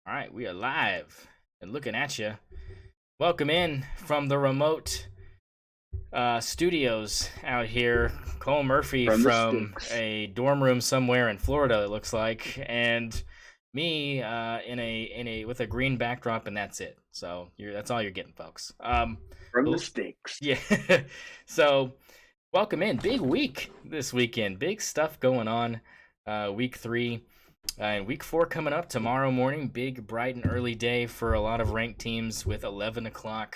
All right, we are live and looking at you. Welcome in from the remote studios out here. Cole Murphy From the from sticks. a dorm room somewhere in Florida, it looks like, and me in a with a green backdrop, and that's it. So that's all you're getting, folks. From the Well, sticks. yeah. So welcome in. Big week this weekend. Big stuff going on. Week 3. And week 4 coming up tomorrow morning. Big, bright, and early day for a lot of ranked teams with 11 o'clock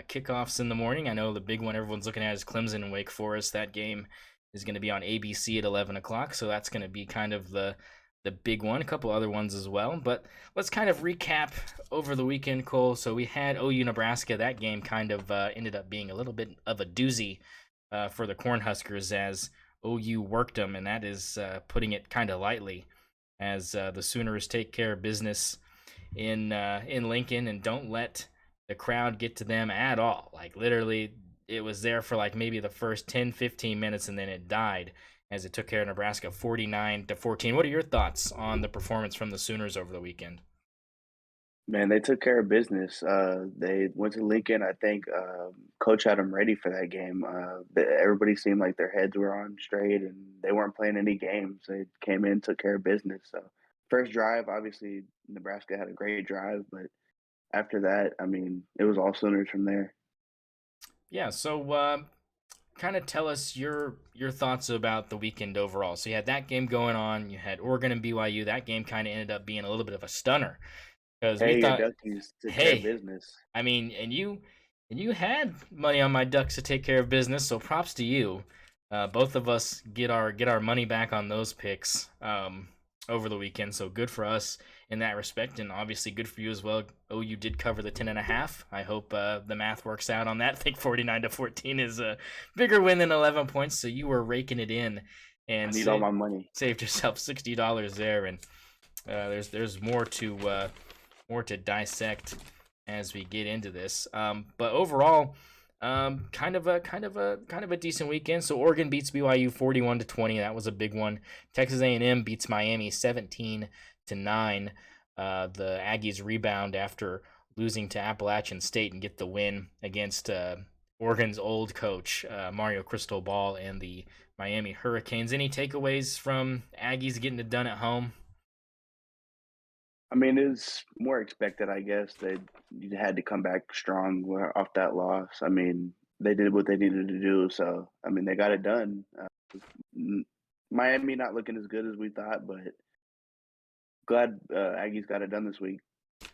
kickoffs in the morning. I know the big one everyone's looking at is Clemson and Wake Forest. That game is going to be on ABC at 11 o'clock, so that's going to be kind of the big one. A couple other ones as well. But let's kind of recap over the weekend, Cole. So we had OU Nebraska. That game kind of ended up being a little bit of a doozy for the Cornhuskers as OU worked them, and that is putting it kind of lightly as the Sooners take care of business in Lincoln and don't let the crowd get to them at all. Like literally, it was there for like maybe the first 10, 15 minutes, and then it died as it took care of Nebraska 49-14. What are your thoughts on the performance from the Sooners over the weekend? Man, they took care of business. They went to Lincoln. I think coach had them ready for that game. Everybody seemed like their heads were on straight, and they weren't playing any games. They came in, took care of business. So first drive, obviously Nebraska had a great drive, but after that, I mean, it was all Sooners from there. Yeah, so kind of tell us your thoughts about the weekend overall. So you had that game going on. You had Oregon and BYU. That game kind of ended up being a little bit of a stunner because we Hey, your thought, Duckies took care of hey, business. I mean, and you had money on my Ducks to take care of business, so props to you. Both of us get our money back on those picks over the weekend, so good for us in that respect, and obviously good for you as well. Oh, you did cover the 10.5. I hope the math works out on that. I think 49-14 is a bigger win than 11 points, so you were raking it in I and need all my money. saved yourself $60 there, and there's more to dissect as we get into this. But overall, kind of a decent weekend. So Oregon beats BYU 41-20. That was a big one. Texas A&M beats Miami 17-9. The Aggies rebound after losing to Appalachian State and get the win against Oregon's old coach Mario Cristobal and the Miami Hurricanes. Any takeaways from Aggies getting it done at home? I mean, it's more expected, I guess. They you had to come back strong off that loss. I mean, they did what they needed to do. So, I mean, they got it done. N- Miami not looking as good as we thought, but glad Aggies got it done this week.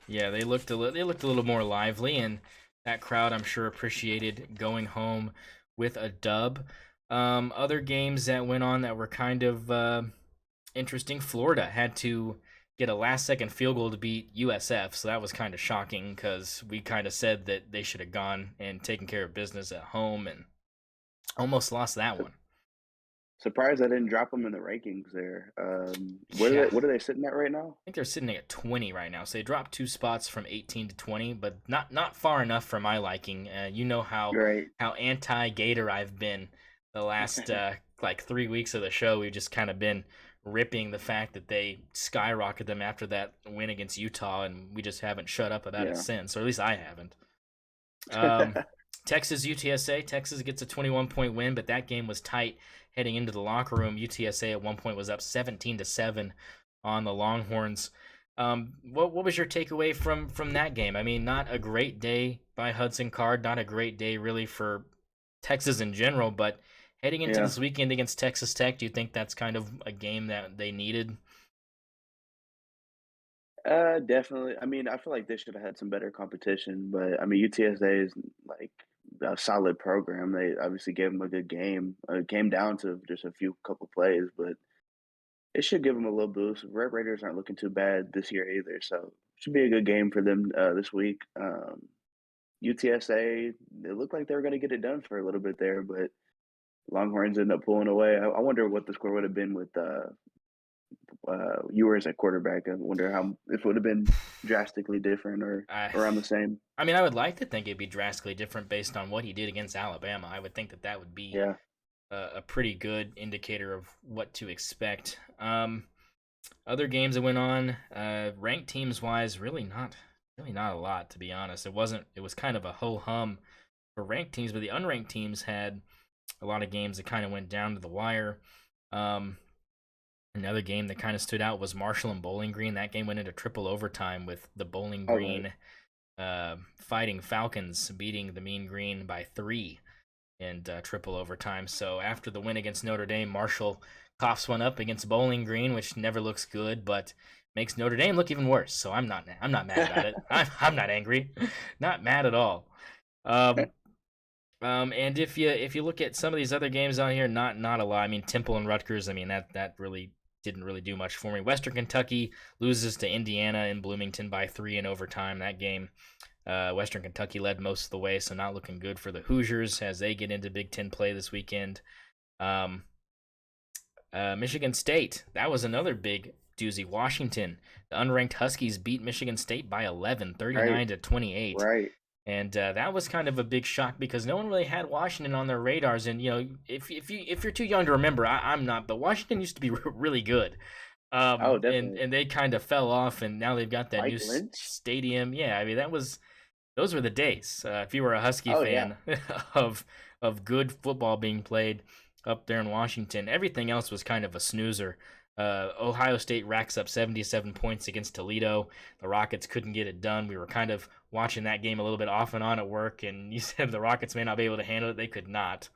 Yeah, they looked a little more lively, and that crowd I'm sure appreciated going home with a dub. Other games that went on that were kind of interesting. Florida had to get a last second field goal to beat USF, so that was kind of shocking because we kind of said that they should have gone and taken care of business at home and almost lost that one. Surprised I didn't drop them in the rankings there. What are they? Yeah. What are they sitting at right now? I think they're sitting at 20 right now, so they dropped 2 spots from 18 to 20, but not far enough for my liking. You know Right. how anti Gator I've been the last like 3 weeks of the show. We've just kind of been ripping the fact that they skyrocketed them after that win against Utah, and we just haven't shut up about it Yeah. since, or at least I haven't. Um, Texas UTSA. Texas gets a 21-point win, but that game was tight heading into the locker room. UTSA at one point was up 17-7 on the Longhorns. What was your takeaway from that game? I mean, not a great day by Hudson Card, not a great day really for Texas in general, but heading into Yeah. this weekend against Texas Tech, do you think that's kind of a game that they needed? Definitely. I mean, I feel like they should have had some better competition, but I mean, UTSA is like a solid program. They obviously gave them a good game. It came down to just a few couple plays, but it should give them a little boost. Red Raiders aren't looking too bad this year either, so it should be a good game for them this week. UTSA, it looked like they were going to get it done for a little bit there, but Longhorns ended up pulling away. I wonder what the score would have been with Ewers at quarterback. I wonder how if it would have been drastically different or I, around the same. I mean, I would like to think it'd be drastically different based on what he did against Alabama. I would think that would be Yeah. a pretty good indicator of what to expect. Other games that went on, ranked teams wise, really not a lot to be honest. It was kind of a ho hum for ranked teams, but the unranked teams had a lot of games that kind of went down to the wire. Um, Another game that kind of stood out was Marshall and Bowling Green. That game went into triple overtime with the Bowling Okay. Green Fighting Falcons beating the Mean Green by 3 in triple overtime. So after the win against Notre Dame, Marshall coughs one up against Bowling Green, which never looks good, but makes Notre Dame look even worse. So I'm not mad about it. I'm not angry, not mad at all. Um, and if you look at some of these other games on here, not a lot. I mean, Temple and Rutgers. I mean that really didn't really do much for me. Western Kentucky loses to Indiana in Bloomington by 3 in overtime. That game, Western Kentucky led most of the way, so not looking good for the Hoosiers as they get into Big Ten play this weekend. Um, Michigan State, that was another big doozy. Washington, the unranked Huskies beat Michigan State by 11, Right. 39 to 28. Right. And that was kind of a big shock because no one really had Washington on their radars. And you know, if you're too young to remember, I'm not, but Washington used to be really good. Oh, definitely. And they kind of fell off, and now they've got that new Mike Lynch. stadium. Yeah, I mean those were the days. If you were a Husky Oh yeah. fan of good football being played up there in Washington, everything else was kind of a snoozer. Ohio State racks up 77 points against Toledo. The Rockets couldn't get it done. We were kind of watching that game a little bit off and on at work, and you said the Rockets may not be able to handle it. They could not.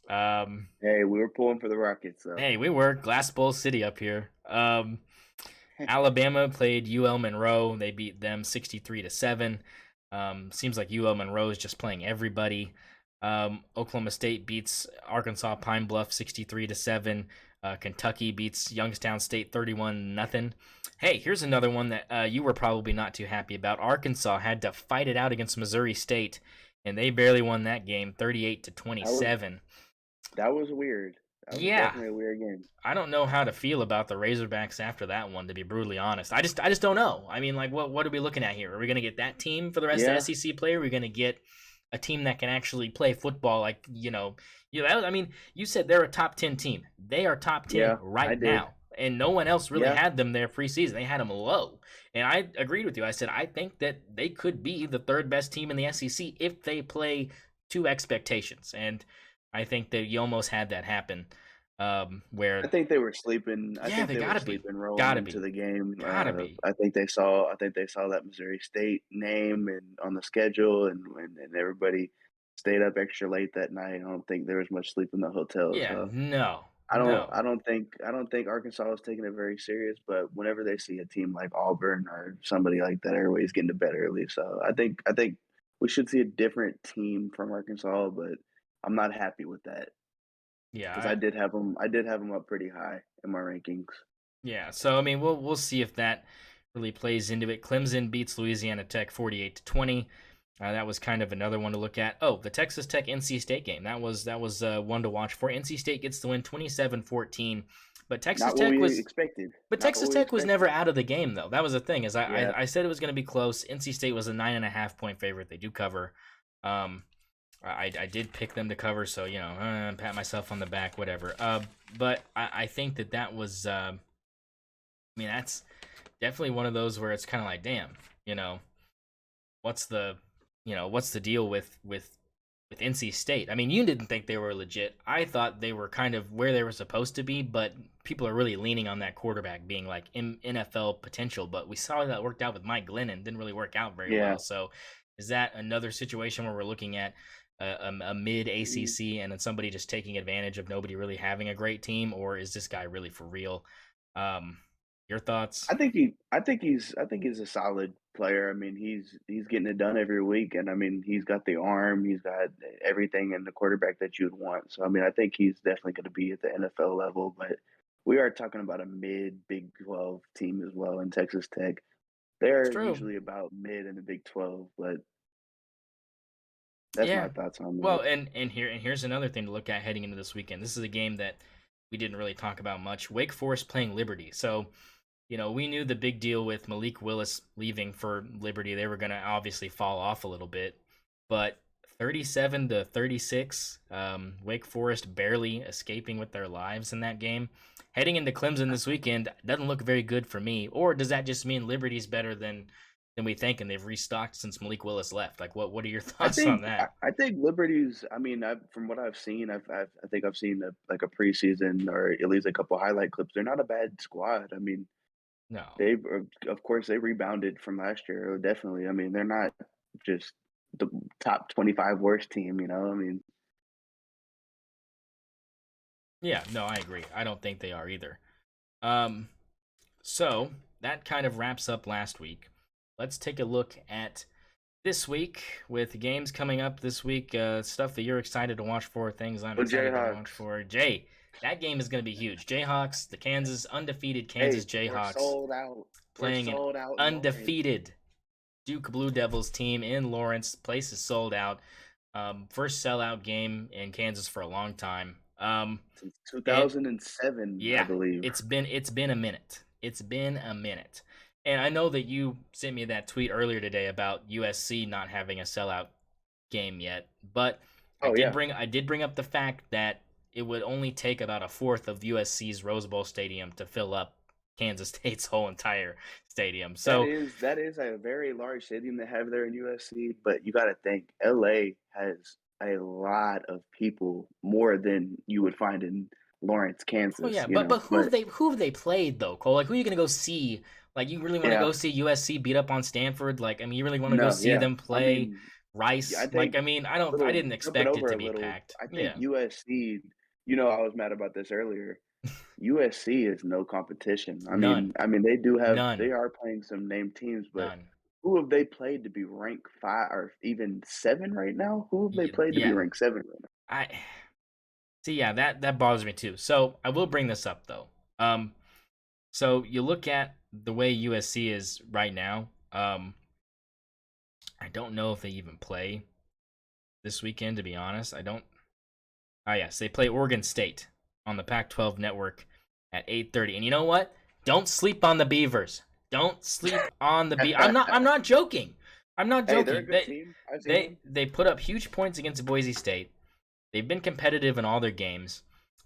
Um, Hey, we were pulling for the Rockets though. hey, we were Glass Bowl City up here. Alabama played UL Monroe. They beat them 63-7. Seems like UL Monroe is just playing everybody. Oklahoma State beats Arkansas Pine Bluff 63-7. Kentucky beats Youngstown State 31-0. Hey, here's another one that you were probably not too happy about. Arkansas had to fight it out against Missouri State, and they barely won that game 38 to That was 27. that was weird. That was Yeah, definitely a weird game. I don't know how to feel about the Razorbacks after that one, to be brutally honest. I just don't know. I mean, like, what are we looking at here? Are we going to get that team for the rest of the Yeah. SEC play? Or are we going to get a team that can actually play football? Like, I mean, you said they're a top 10 team. They are top 10 Yeah, I right did. now. And no one else really Yeah. had them there preseason. They had them low. And I agreed with you. I said, I think that they could be the third best team in the SEC if they play to expectations. And I think that you almost had that happen. I Where think they were sleeping. I yeah, think they they were gotta be. sleeping rolling Gotta into be. the game. Gotta be. I think they saw that Missouri State name and on the schedule, and everybody stayed up extra late that night. I don't think there was much sleep in the hotel, Yeah, so no. No. I don't think Arkansas was taking it very serious. But whenever they see a team like Auburn or somebody like that, everybody's getting to bed early. So I think we should see a different team from Arkansas, but I'm not happy with that Yeah, because I did have them up pretty high in my rankings. yeah. So I mean, we'll see if that really plays into it. Clemson beats Louisiana Tech 48-20. That was kind of another one to look at. Oh, the Texas Tech NC State game. That was one to watch for. NC State gets the win 27-14. But Texas Not what Tech we was expected. but Not Texas what we Tech was never expected. out of the game though. That was the thing, is Yeah. I said it was gonna be close. NC State was a 9.5 point favorite. They do cover. Um I did pick them to cover, so pat myself on the back, whatever. But I think that was, I mean, that's definitely one of those where it's kind of like, damn, you know, what's the, what's the deal with NC State? I mean, you didn't think they were legit. I thought they were kind of where they were supposed to be, but people are really leaning on that quarterback being like NFL potential. But we saw that worked out with Mike Glennon, didn't really work out very Yeah. well. So is that another situation where we're looking at a mid Mm. ACC and then somebody just taking advantage of nobody really having a great team, or is this guy really for real? Um, your thoughts? I think he's a solid player. I mean, he's getting it done every week, and I mean, he's got the arm, he's got everything in the quarterback that you'd want. So I mean, I think he's definitely going to be at the NFL level. But we are talking about a mid Big 12 team as well in Texas Tech. It's They're true. usually about mid in the Big 12, but that's my Yeah. thoughts on that. Well, and here's another thing to look at heading into this weekend. This is a game that we didn't really talk about much. Wake Forest playing Liberty. So, we knew the big deal with Malik Willis leaving for Liberty. They were going to obviously fall off a little bit, but 37-36. Wake Forest barely escaping with their lives in that game. Heading into Clemson this weekend doesn't look very good for me. Or does that just mean Liberty's better than we think, and they've restocked since Malik Willis left? Like, what are your I thoughts on think I, that? I think Liberty's. I mean, from what I've seen, I think I've seen like a preseason or at least a couple highlight clips. They're not a bad squad. I mean, No. they of course they rebounded from last year. Definitely. I mean, they're not just the top 25 worst team. I mean, Yeah, no, I agree. I don't think they are either. Um, so that kind of wraps up last week. Let's take a look at this week with games coming up this week. Stuff that you're excited to watch for, things I'm the excited to watch Jayhawks. for. Jay, that game is going to be huge. Jayhawks, the undefeated Kansas Hey, we're Jayhawks, sold out. We're playing an sold out in Lawrence undefeated Duke Blue Devils team in Lawrence. Place is sold out. First sellout game in Kansas for a long time. since And 2007, I yeah, believe. it's been a minute. It's been a minute. And I know that you sent me that tweet earlier today about USC not having a sellout game yet, but Oh yeah, I did bring up the fact that it would only take about a fourth of USC's Rose Bowl stadium to fill up Kansas State's whole entire stadium. that So, is that is a very large stadium they have there in USC. But you got to think, LA has a lot of people, more than you would find in Lawrence, oh Kansas. yeah, but But who have they played though, Cole? Like, who are you gonna go see? Like, you really want to yeah, go see USC beat up on Stanford? Like, I mean, you really want to go no, see yeah. them I play mean, yeah, Rice? I Like, think I mean, I little didn't jumping expect it over to a be little. packed. I think Yeah, USC. I was mad about this earlier. USC is no competition. none, They none, are playing some named teams, but none. who have they played to be ranked 5 or even 7 right now? Who have they played to be Yeah, ranked 7 right now? I see. Yeah, that bothers me too. So I will bring this up though. So you look at the way USC is right now. I don't know if they even play this weekend. To be honest, I don't. Ah, yes, they play Oregon State on the Pac-12 network at 8:30. And you know what? Don't sleep on the Beavers. Don't sleep on the I'm not joking. I'm not Hey, they're a joking. good team. I've seen them. They put up huge points against Boise State. They've been competitive in all their games.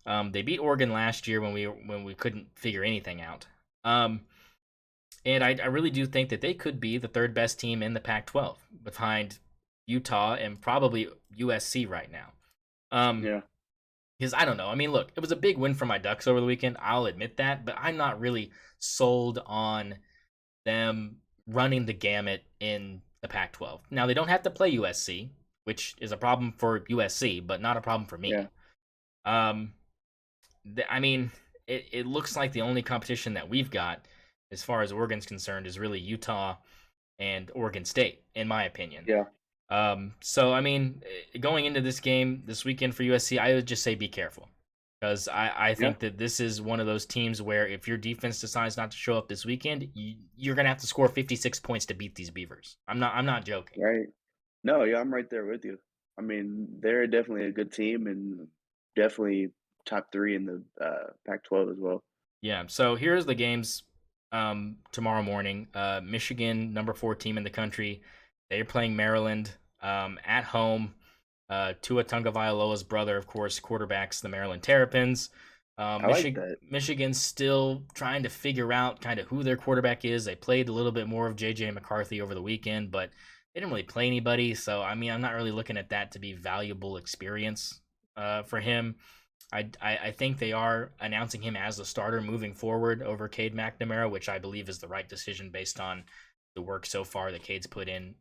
They beat Oregon last year when we couldn't figure anything out. And I really do think that they could be the third best team in the Pac-12 behind Utah and probably USC right now. Um, Yeah. because I don't know. I mean, look, it was a big win for my Ducks over the weekend. I'll admit that, but I'm not really sold on them running the gamut in the Pac-12. Now they don't have to play USC, which is a problem for USC, but not a problem for Yeah. me. Um, I mean, it looks like the only competition that we've got, as far as Oregon's concerned, is really Utah and Oregon State, in my opinion. Yeah. So I mean, going into this game this weekend for USC, I would just say be careful because I Yeah. think that this is one of those teams where if your defense decides not to show up this weekend, you're gonna have to score 56 points to beat these Beavers. I'm not joking. Right. No, yeah, I'm right there with you. I mean, they're definitely a good team and definitely top 3 in the Pac-12 as well. Yeah. So here's the games tomorrow morning. Michigan, number 4 team in the country, they're playing Maryland at home. Tua Tagovailoa's brother, of course, quarterbacks the Maryland Terrapins. I like that. Michigan's still trying to figure out kind of who their quarterback is. They played a little bit more of J.J. McCarthy over the weekend, but they didn't really play anybody. So, I mean, I'm not really looking at that to be valuable experience for him. I think they are announcing him as the starter moving forward over Cade McNamara, which I believe is the right decision based on the work so far that Cade's put in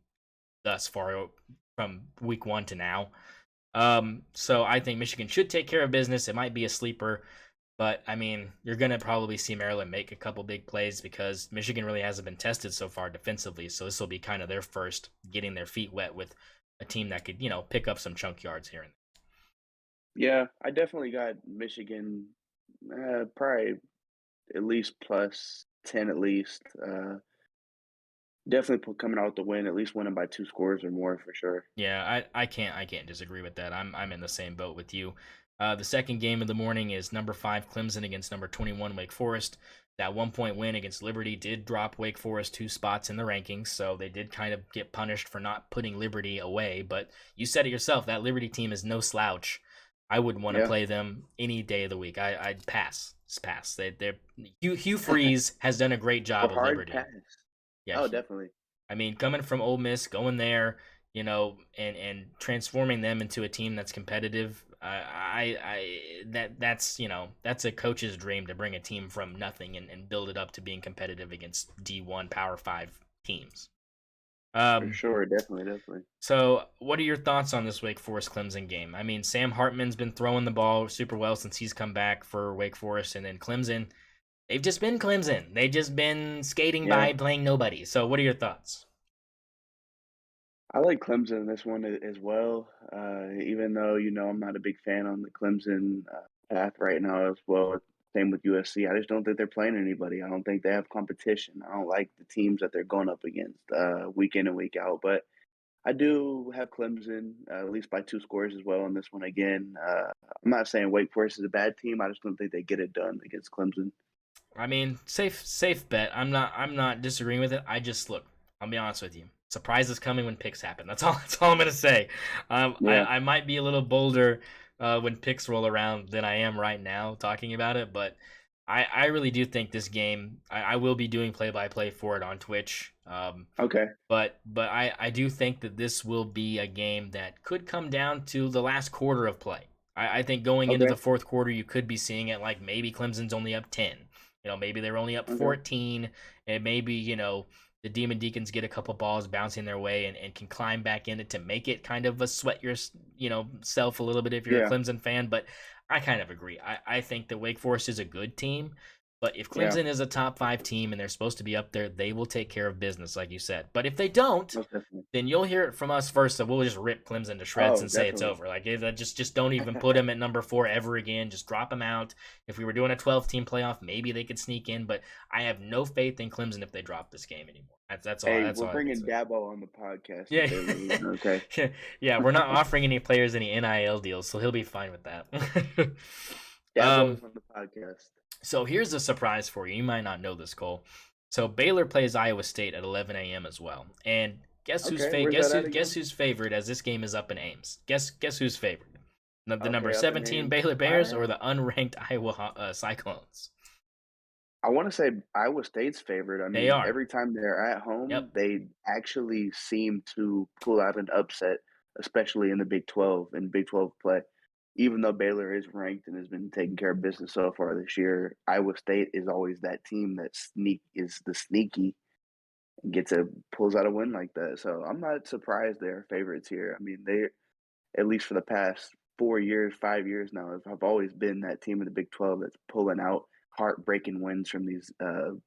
thus far from week 1 to now. So I think Michigan should take care of business. It might be a sleeper, but I mean, you're going to probably see Maryland make a couple big plays because Michigan really hasn't been tested so far defensively. So this will be kind of their first getting their feet wet with a team that could, pick up some chunk yards here and Yeah, I definitely got Michigan, probably at least plus 10 at least. Definitely coming out with the win, at least winning by 2 scores or more for sure. yeah, I can't disagree with that. I'm in the same boat with you. The second game of the morning is number 5 Clemson against number 21 Wake Forest. That 1 point win against Liberty did drop Wake Forest 2 spots in the rankings, so they did kind of get punished for not putting Liberty away. But you said it yourself, that Liberty team is no slouch. I wouldn't want to Yeah. play them any day of the week. I'd pass. Just pass. Hugh Freeze has done a great Or job of hard Liberty. pass. Yeah, Oh, definitely. I mean, coming from Ole Miss, going there, and transforming them into a team that's competitive. That's a coach's dream to bring a team from nothing and build it up to being competitive against D1 Power 5 teams. For sure. Definitely. So, what are your thoughts on this Wake Forest Clemson game? I mean, Sam Hartman's been throwing the ball super well since he's come back for Wake Forest, and then Clemson, they've just been Clemson. They've just been skating Yeah. by, playing nobody. So, what are your thoughts? I like Clemson in this one as well. Even though I'm not a big fan on the Clemson path right now as well. Same with USC. I just don't think they're playing anybody. I don't think they have competition. I don't like the teams that they're going up against week in and week out. But I do have Clemson at least by 2 scores as well in this one again. I'm not saying Wake Forest is a bad team. I just don't think they get it done against Clemson. I mean, safe bet. I'm not disagreeing with it. I just look. I'll be honest with you. Surprises coming when picks happen. That's all. That's all I'm gonna say. Yeah. I might be a little bolder when picks roll around than I am right now talking about it, but I really do think this game. I will be doing play-by-play for it on Twitch. Okay. But I do think that this will be a game that could come down to the last quarter of play. I think going into Okay. the fourth quarter, you could be seeing it like maybe Clemson's only up 10. Maybe they're only up Okay. 14, and maybe, the Demon Deacons get a couple balls bouncing their way and can climb back in it to make it kind of a sweat your, self a little bit if you're a Yeah. Clemson fan. But I kind of agree. I think that Wake Forest is a good team, but if Yeah. Clemson is a top 5 team and they're supposed to be up there, they will take care of business, like you said. But if they don't, Most definitely. then you'll hear it from us first, so we'll just rip Clemson to shreds Oh, and say it's definitely. over. Like, just don't even put them at number 4 ever again. Just drop them out. If we were doing a 12-team playoff, maybe they could sneak in, but I have no faith in Clemson if they drop this game anymore. That's all. Hey, That's we're all I can bringing say. Dabo on the podcast Yeah, if they lose. Okay. yeah. We're not offering any players any NIL deals, so he'll be fine with that. Dabo is on the podcast. So here's a surprise for you. You might not know this, Cole. So Baylor plays Iowa State at 11 a.m. as well. And guess who's Okay, where's that at guess again? who's favored as this game is up in Ames? Guess who's favored? The number Okay, up in 17 Ames. Baylor Bears or the unranked Iowa Cyclones? I want to say Iowa State's favored. I They mean, are. every time they're at home, Yep. they actually seem to pull out an upset, especially in the Big 12 and Big 12 play. Even though Baylor is ranked and has been taking care of business so far this year, Iowa State is always that team that is the sneaky and pulls out a win like that. So I'm not surprised they're favorites here. I mean, they at least for the past 4 years, 5 years now, have always been that team in the Big 12 that's pulling out heartbreaking wins from these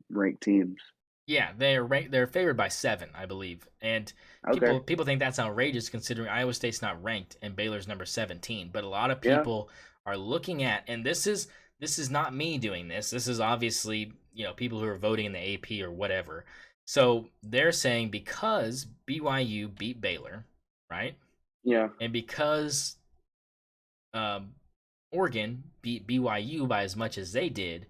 ranked teams. Yeah, they're favored by 7, I believe. And Okay. people think that's outrageous considering Iowa State's not ranked and Baylor's number 17. But a lot of Yeah. people are looking at, and this is not me doing this. This is obviously, people who are voting in the AP or whatever. So they're saying because BYU beat Baylor, right? Yeah. And because Oregon beat BYU by as much as they did,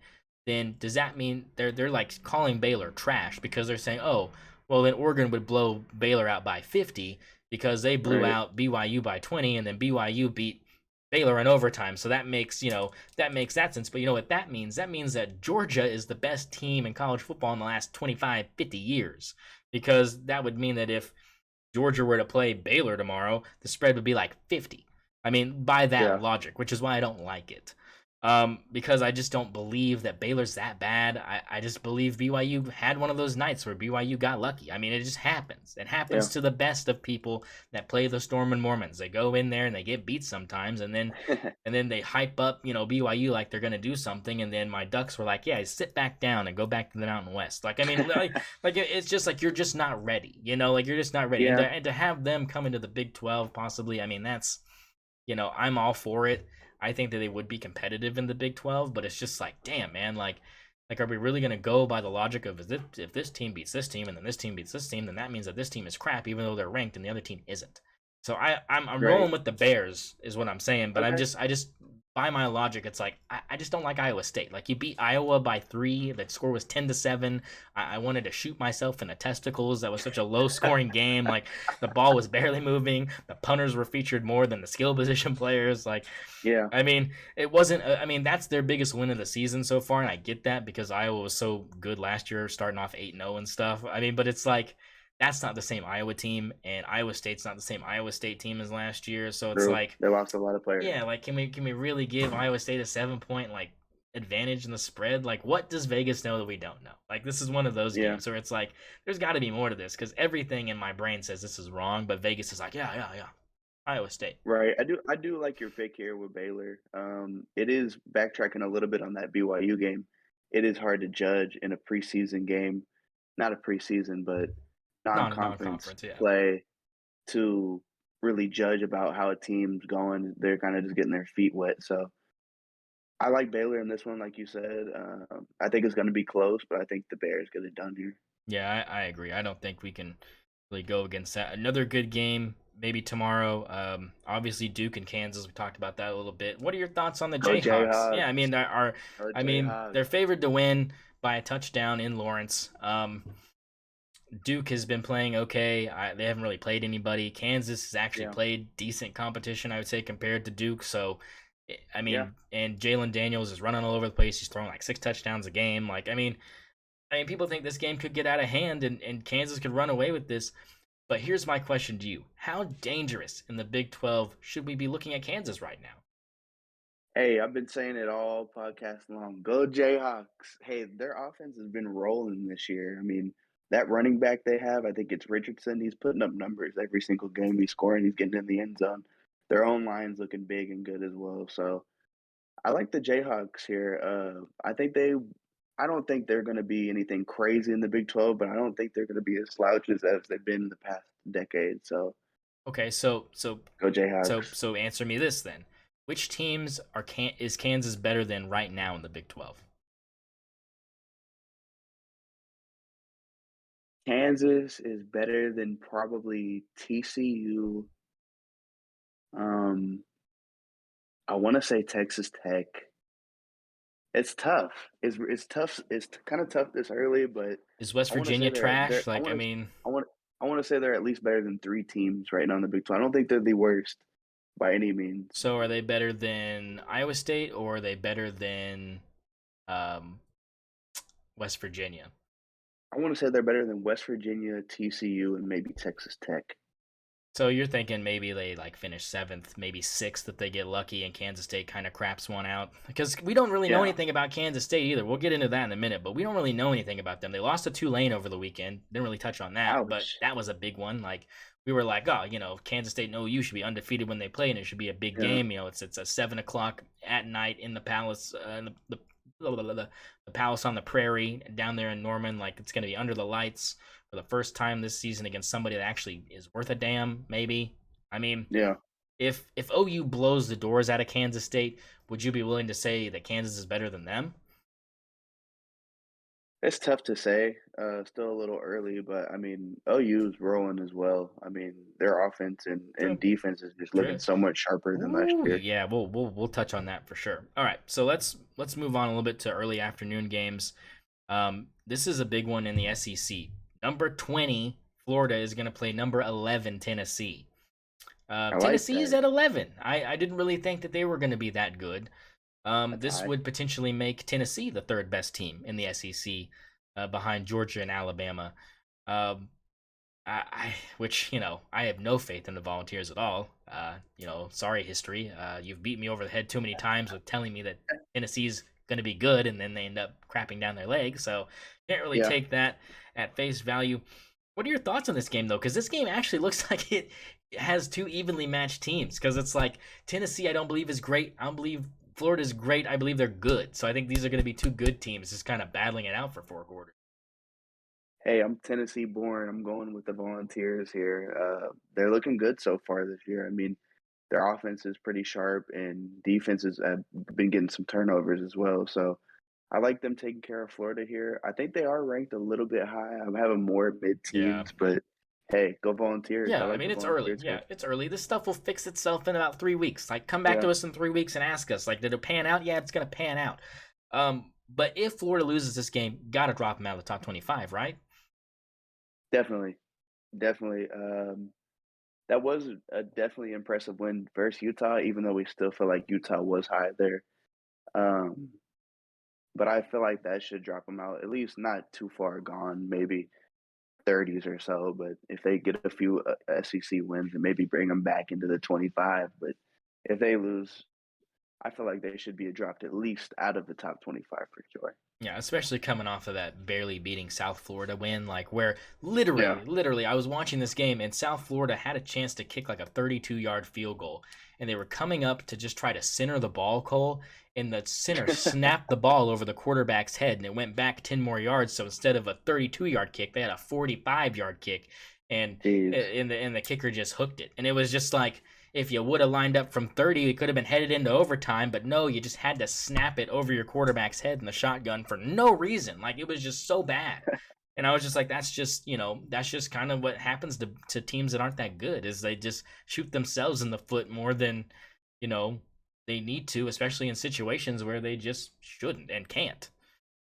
then does that mean they're like calling Baylor trash because they're saying, oh, well then Oregon would blow Baylor out by 50 because they blew Right. out BYU by 20 and then BYU beat Baylor in overtime. So that makes that sense. But you know what that means? That means that Georgia is the best team in college football in the last 25, 50 years. Because that would mean that if Georgia were to play Baylor tomorrow, the spread would be like 50. I mean, by that Yeah. logic, which is why I don't like it. Because I just don't believe that Baylor's that bad. I just believe BYU had one of those nights where BYU got lucky. I mean, it just happens. It happens Yeah. to the best of people that play the Storm and Mormons. They go in there and they get beat sometimes, and then they hype up, BYU like they're gonna do something, and then my Ducks were like, yeah, sit back down and go back to the Mountain West. Like, I mean, like it's just like you're just not ready, like you're just not ready. Yeah. And to have them come into the Big 12 possibly, I mean, that's, I'm all for it. I think that they would be competitive in the Big 12, but it's just like, damn, man, like are we really going to go by the logic of if this team beats this team and then this team beats this team, then that means that this team is crap even though they're ranked and the other team isn't. So I'm Right. rolling with the Bears is what I'm saying, but Okay. I just by my logic, it's like I just don't like Iowa State. Like you beat Iowa by 3, the score was 10-7. I wanted to shoot myself in the testicles. That was such a low scoring game. Like the ball was barely moving. The punters were featured more than the skill position players. Like Yeah, I mean, it wasn't. I mean, that's their biggest win of the season so far, and I get that because Iowa was so good last year, starting off 8-0 and stuff. I mean, but it's like that's not the same Iowa team, and Iowa State's not the same Iowa State team as last year. So it's true. like, They lost a lot of players. yeah, like can we really give Iowa State a 7 point like advantage in the spread? Like, what does Vegas know that we don't know? Like, this is one of those Yeah. games where it's like there's got to be more to this because everything in my brain says this is wrong, but Vegas is like, yeah, yeah, yeah, Iowa State. Right. I do like your pick here with Baylor. It is backtracking a little bit on that BYU game. It is hard to judge in a preseason game, not a preseason, but non-conference Non-conference, yeah. play to really judge about how a team's going. They're kind of just getting their feet wet. So I like Baylor in this one, like you said. I think it's going to be close, but I think the Bears get it done here. Yeah, I agree. I don't think we can really go against that. Another good game, maybe tomorrow. Obviously Duke and Kansas. We talked about that a little bit. What are your thoughts on the Go Jayhawks? Yeah, I Jayhawks. mean, Go I mean, they're Jayhawks. favored to win by a touchdown in Lawrence. Duke has been playing okay. They haven't really played anybody. Kansas has actually Yeah. played decent competition, I would say, compared to Duke. So, I Yeah. mean, and Jalen Daniels is running all over the place. He's throwing like 6 touchdowns a game. Like, I mean, people think this game could get out of hand and Kansas could run away with this. But here's my question to you. How dangerous in the Big 12 should we be looking at Kansas right now? Hey, I've been saying it all podcast long. Go Jayhawks. Hey, their offense has been rolling this year. I mean, that running back they have, I think it's Richardson. He's putting up numbers every single game he's scoring. He's getting in the end zone. Their own line's looking big and good as well. So I like the Jayhawks here. I don't think they're going to be anything crazy in the Big 12, but I don't think they're going to be as slouches as they've been in the past decade. So Okay, go Jayhawks. so answer me this then. Which teams is Kansas better than right now in the Big 12? Kansas is better than probably TCU. Um, I want to say Texas Tech. It's tough. It's tough. It's kind of tough this early, but Is West I want to say Virginia they're trash? Like, I want I want to say they're at least better than 3 teams right now in the Big 12. I don't think they're the worst by any means. so are they better than Iowa State or are they better than um, West Virginia? I want to say they're better than West Virginia, TCU, and maybe Texas Tech. So you're thinking maybe they like finish 7th, maybe 6th if they get lucky, and Kansas State kind of craps one out because we don't really know Yeah. anything about Kansas State either. We'll get into that in a minute, but we don't really know anything about them. They lost to Tulane over the weekend. Didn't really touch on that, but Ouch. that was a big one. Like we were like, oh, Kansas State and OU should be undefeated when they play, and it should be a big Yeah. game. It's a 7 o'clock at night in the Palace, the Palace on the Prairie down there in Norman. Like it's going to be under the lights for the first time this season against somebody that actually is worth a damn. Maybe. I mean, Yeah. if OU blows the doors out of Kansas State, would you be willing to say that Kansas is better than them? It's tough to say. Still a little early, but I mean, OU's rolling as well. I mean, their offense and True. defense is just looking True. so much sharper than last Ooh, year. yeah, we'll touch on that for sure. All right, so let's move on a little bit to early afternoon games. This is a big one in the SEC. Number 20, Florida is going to play number 11, Tennessee. I like Tennessee is that. at 11. I didn't really think that they were going to be that good. A This tie. would potentially make Tennessee the third best team in the SEC, behind Georgia and Alabama. Um, which I have no faith in the Volunteers at all. Sorry history. You've beat me over the head too many times with telling me that Tennessee's going to be good, and then they end up crapping down their leg. So can't really Yeah. take that at face value. What are your thoughts on this game though? Because this game actually looks like it has two evenly matched teams. Because it's like Tennessee, I don't believe is great. I don't believe Florida is great. I believe they're good. So I think these are going to be two good teams, just kind of battling it out for 4 quarters. Hey, I'm Tennessee born. I'm going with the Volunteers here. They're looking good so far this year. I mean, their offense is pretty sharp, and defenses have been getting some turnovers as well. So I like them taking care of Florida here. I think they are ranked a little bit high. I'm having more Yeah. mid-teens, but Hey, go Volunteers. I Yeah, I like mean the it's early. Volunteers Yeah, coach. it's early. This stuff will fix itself in about 3 weeks. Like, come back Yeah, to us in 3 weeks and ask us, like, did it pan out? Yeah, it's gonna pan out. But if Florida loses this game, gotta drop them out of the top 25, right? definitely, definitely. That was a definitely impressive win versus Utah, even though we still feel like Utah was high there. Um, but I feel like that should drop them out, at least not too far gone, maybe 30s or so. But if they get a few SEC wins and maybe bring them back into the 25, but if they lose, I feel like they should be dropped at least out of the top 25 for sure. Yeah, especially coming off of that barely beating South Florida win, like where Yeah. literally, I was watching this game and South Florida had a chance to kick like a 32-yard field goal, and they were coming up to just try to center the ball, Cole, and the center snapped the ball over the quarterback's head, and it went back 10 more yards. So instead of a 32-yard kick, they had a 45-yard kick, and Jeez. the kicker just hooked it, and it was just like, if you would have lined up from 30, it could have been headed into overtime, but no, you just had to snap it over your quarterback's head in the shotgun for no reason. Like, it was just so bad. And I was just like, that's just kind of what happens to teams that aren't that good, is they just shoot themselves in the foot more than, you know, they need to, especially in situations where they just shouldn't and can't.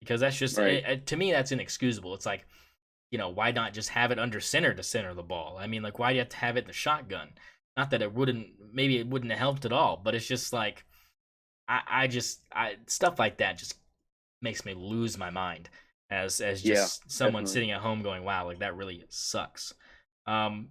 Because that's just, Right. to me, that's inexcusable. It's like, why not just have it under center to center the ball? I mean, like, why do you have to have it in the shotgun? Not that maybe it wouldn't have helped at all, but it's just like, stuff like that just makes me lose my mind as Yeah, just someone definitely. sitting at home going, wow, like that really sucks. Um,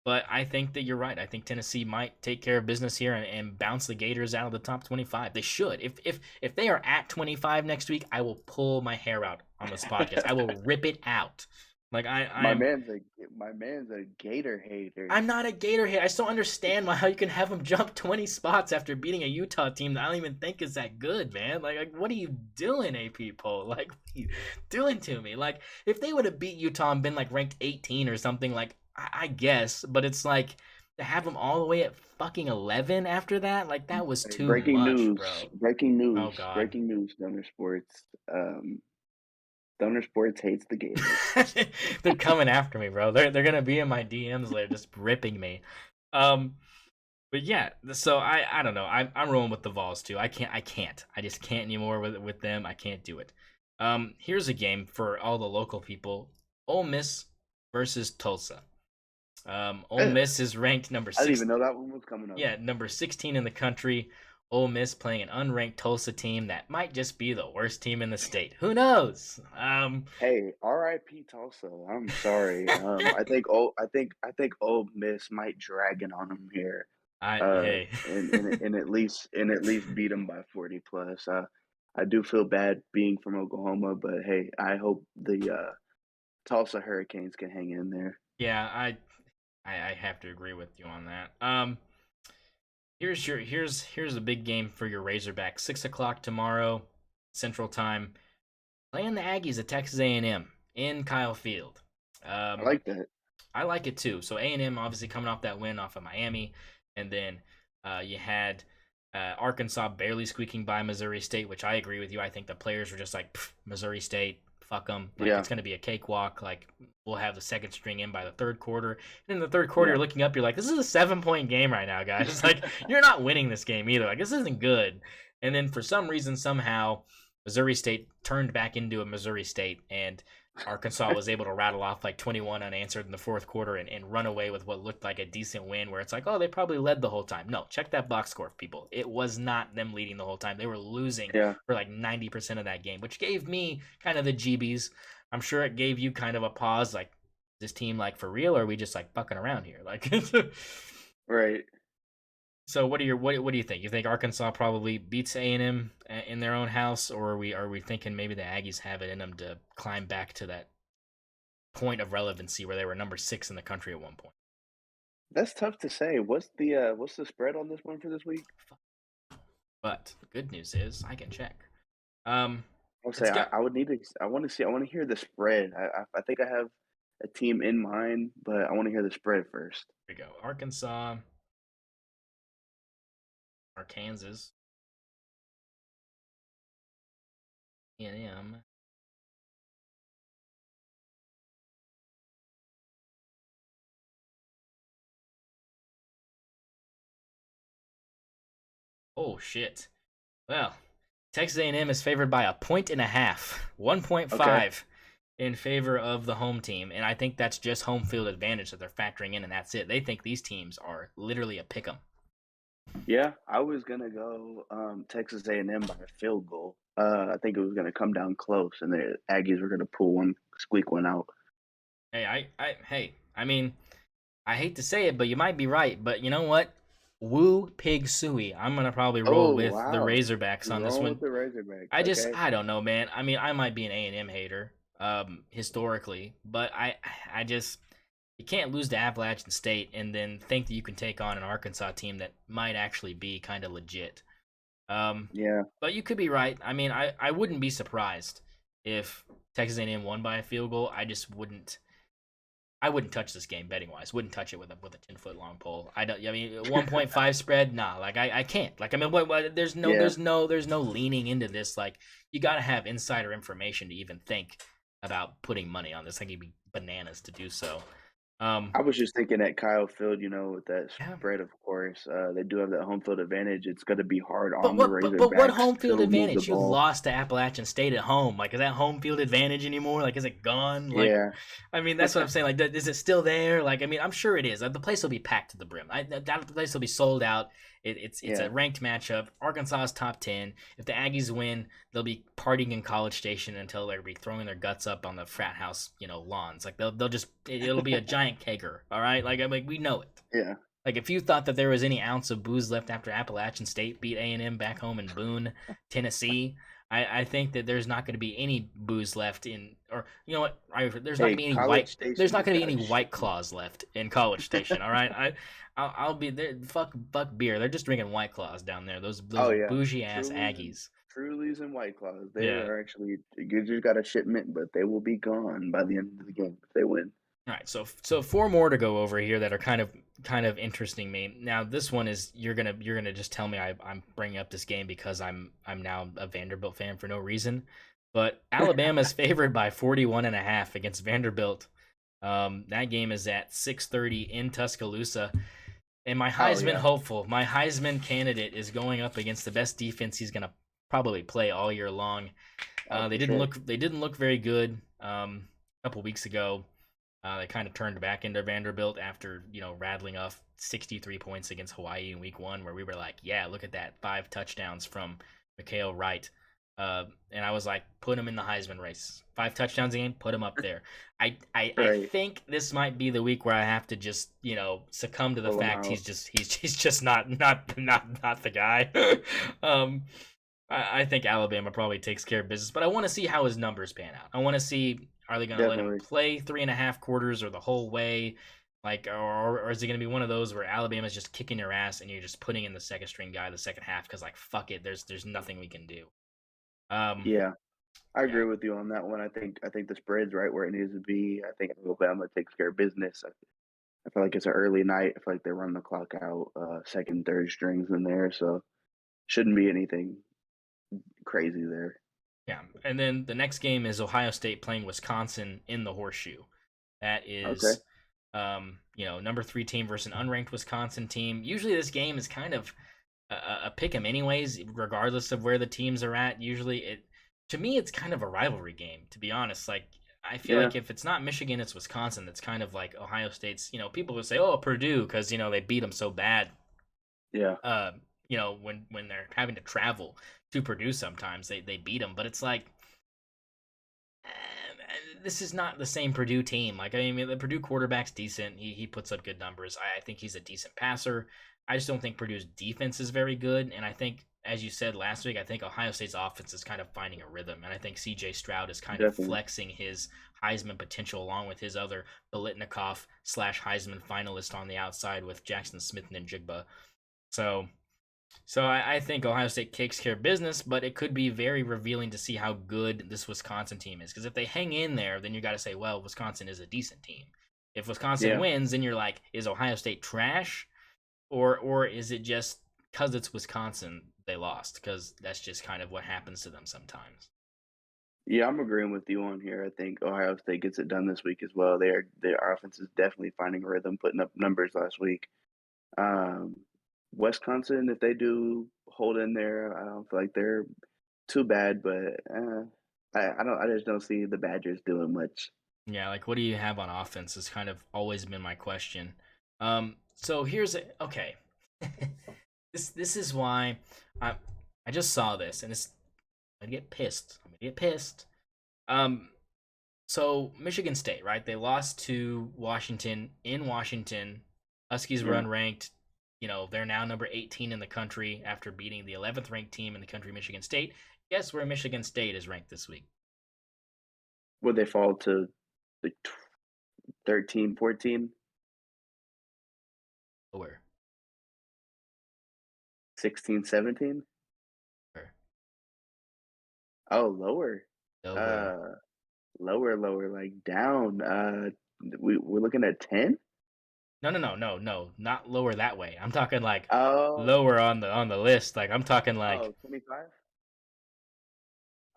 but I think that you're right. I think Tennessee might take care of business here and bounce the Gators out of the top 25. They should. If they are at 25 next week, I will pull my hair out on this podcast. I will rip it out. Like My man's a my man's a Gator hater. I'm not a Gator hater. I still understand how you can have them jump 20 spots after beating a Utah team that I don't even think is that good, man. Like what are you doing, AP poll? Like, what are you doing to me? Like, if they would have beat Utah and been like ranked 18 or something, like, I guess, but it's like to have them all the way at fucking 11 after that, like, that was Hey, too much, bro. Oh, God. breaking news, St0ner Sports. St0ner Sports hates the Gators. They're coming after me, bro. They're gonna be in my DMs later, just ripping me. Um, But yeah, so I don't know. I'm rolling with the Vols too. I just can't anymore with them. I can't do it. Here's a game for all the local people. Ole Miss versus Tulsa. Ole Ugh, Miss is ranked number I didn't even 6. know that one was coming up. Yeah, number 16 in the country. Ole Miss playing an unranked Tulsa team that might just be the worst team in the state. Who knows? Hey, R.I.P. Tulsa. I'm sorry. I think Ole Miss might drag it on them here. Hey. And at least beat them by 40 plus. I do feel bad being from Oklahoma, but hey, I hope the Tulsa Hurricanes can hang in there. Yeah, I have to agree with you on that. Here's a big game for your Razorbacks. 6 o'clock tomorrow, Central Time. Playing the Aggies at Texas A&M in Kyle Field. I Um, like that. I like it too. So A&M obviously coming off that win off of Miami, and then you had Arkansas barely squeaking by Missouri State, which I agree with you. I think the players were just like, Missouri State, fuck them. Like, Yeah, it's going to be a cakewalk. Like, we'll have the second string in by the third quarter. And in the third quarter, yeah, you're looking up, you're like, this is a 7-point game right now, guys. It's like, you're not winning this game either. Like, this isn't good. And then for some reason, somehow, Missouri State turned back into a Missouri State, and Arkansas was able to rattle off like 21 unanswered in the fourth quarter and run away with what looked like a decent win, where it's like, oh, they probably led the whole time. No, check that box score, people. It was not them leading the whole time. They were losing yeah. for like 90% of that game, which gave me kind of the GBs. I'm sure it gave you kind of a pause, like, this team, like, for real, or are we just like fucking around here? Like, Right. so what do you think? You think Arkansas probably beats A&M in their own house, or are we thinking maybe the Aggies have it in them to climb back to that point of relevancy where they were number 6 in the country at one point? That's tough to say. What's the spread on this one for this week? But the good news is I can check. Um, I'll it's say got I would need to. I want to hear the spread. I think I have a team in mind, but I want to hear the spread first. here we go. Arkansas, Arkansas, A&M. Oh shit. Well, Texas A&M is favored by a point and a half, Okay. 1.5 in favor of the home team, and I think that's just home field advantage that they're factoring in, and that's it. They think these teams are literally a pick 'em. Yeah, I was gonna go Texas A&M by a field goal. I think it was gonna come down close, and the Aggies were gonna squeak one out. I mean, I hate to say it, but you might be right. But you know what? Woo pig suey. I'm gonna probably roll Oh with the wow, Razorbacks you're on this rolling with one. the Razorbacks. Okay. I don't know, man. I mean, I might be an A&M hater, historically, but I just you can't lose to Appalachian State and then think that you can take on an Arkansas team that might actually be kind of legit. Um, Yeah, but you could be right. I mean, I wouldn't be surprised if Texas A&M won by a field goal. I just wouldn't. I wouldn't touch this game betting wise. Wouldn't touch it with a 10-foot long pole. I don't. I mean, 1.5 spread. Nah, like I can't. Like I mean, what? yeah. There's no leaning into this. Like you got to have insider information to even think about putting money on this. I think you'd be bananas to do so. Um, I was just thinking at Kyle Field, with that yeah. spread, of course, they do have that home field advantage. It's gonna be hard But on the what Razorbacks home field to move the advantage? You ball. lost to Appalachian State at home. Like is that home field advantage anymore? Like is it gone? Like Yeah, I mean that's what I'm saying. Like is it still there? Like I mean I'm sure it is. The place will be packed to the brim. The place will be sold out. It's a yeah. ranked matchup. Arkansas is top 10. If the Aggies win, they'll be partying in College Station until they'll be throwing their guts up on the frat house lawns. Like they'll just it'll be a giant kegger. All right, like I mean we know it. Yeah. Like if you thought that there was any ounce of booze left after Appalachian State beat A&M back home in Boone, Tennessee, I think that there's not going to be any booze left in, or you know what? There's not going to Hey, be any College there's Station not just going to be got any a White shipment. Claws left in College Station. All right, I'll be there. Fuck beer. They're just drinking White Claws down there. Those Oh yeah, bougie ass Trulies and Aggies. Trulies and White Claws. They Yeah. are actually you just got a shipment, but they will be gone by the end of the game if they win. All right, so four more to go over here that are kind of interesting me. Now this one is you're gonna just tell me I'm bringing up this game because I'm now a Vanderbilt fan for no reason, but Alabama's favored by 41 and a half against Vanderbilt. That game is at 6:30 in Tuscaloosa, and Oh yeah, my Heisman candidate is going up against the best defense he's gonna probably play all year long. oh for sure. They didn't look very good a couple weeks ago. They kind of turned back into Vanderbilt after rattling off 63 points against Hawaii in Week 1, where we were like, yeah, look at that, 5 touchdowns from Mikhail Wright, and I was like, put him in the Heisman race. 5 touchdowns a game, put him up there. I Right, think this might be the week where I have to just succumb to the pull them fact out. he's just not the guy. um, I think Alabama probably takes care of business, but I want to see how his numbers pan out. I want to see, are they going to let him Definitely. play 3.5 quarters or the whole way? Like, or is it going to be one of those where Alabama's just kicking your ass and you're just putting in the second string guy the second half because like fuck it, there's nothing we can do. Um, Yeah, I yeah, agree with you on that one. I think the spread's right where it needs to be. I think Alabama takes care of business. I feel like it's an early night. I feel like they run the clock out, second, third strings in there, so shouldn't be anything crazy there. yeah. And then the next game is Ohio State playing Wisconsin in the Horseshoe. That Okay. is, number 3 team versus an unranked Wisconsin team. Usually this game is kind of a pick 'em anyways, regardless of where the teams are at. Usually to me it's kind of a rivalry game, to be honest. Like I feel Yeah. like if it's not Michigan, it's Wisconsin. That's kind of like Ohio State's. People would say, "Oh, Purdue," because they beat them so bad. Yeah. Uh, when they're having to travel to Purdue, sometimes they beat them, but it's like this is not the same Purdue team. Like I mean, the Purdue quarterback's decent. He puts up good numbers. I think he's a decent passer. I just don't think Purdue's defense is very good. And I think, as you said last week, I think Ohio State's offense is kind of finding a rhythm. And I think C.J. Stroud is kind of Definitely. flexing his Heisman potential along with his other Bolitnikoff / Heisman finalist on the outside with Jackson Smith and Njigba. So I think Ohio State takes care of business, but it could be very revealing to see how good this Wisconsin team is. Because if they hang in there, then you got to say, well, Wisconsin is a decent team. If Wisconsin Yeah. wins, then you're like, is Ohio State trash, or is it just because it's Wisconsin they lost? Because that's just kind of what happens to them sometimes. Yeah, I'm agreeing with you on here. I think Ohio State gets it done this week as well. Their offense is definitely finding a rhythm, putting up numbers last week. Um, Wisconsin, if they do hold in there. I don't feel like they're too bad, but I just don't see the Badgers doing much. Yeah, like what do you have on offense has kind of always been my question. So okay. This is why I I just saw this and I'm gonna get pissed. I'm gonna get pissed. Um, so Michigan State, right? They lost to Washington in Washington. Huskies were Yeah. unranked. They're now number 18 in the country after beating the 11th ranked team in the country, Michigan State. Guess where Michigan State is ranked this week? Would they fall to like 13, 14, Lower. 16, 17? Lower. Oh, lower. Lower. Uh, lower, like down. We're looking at 10? No, no, no, no, no, not lower that way. I'm talking like Oh, lower on the list. Like I'm talking like, 25?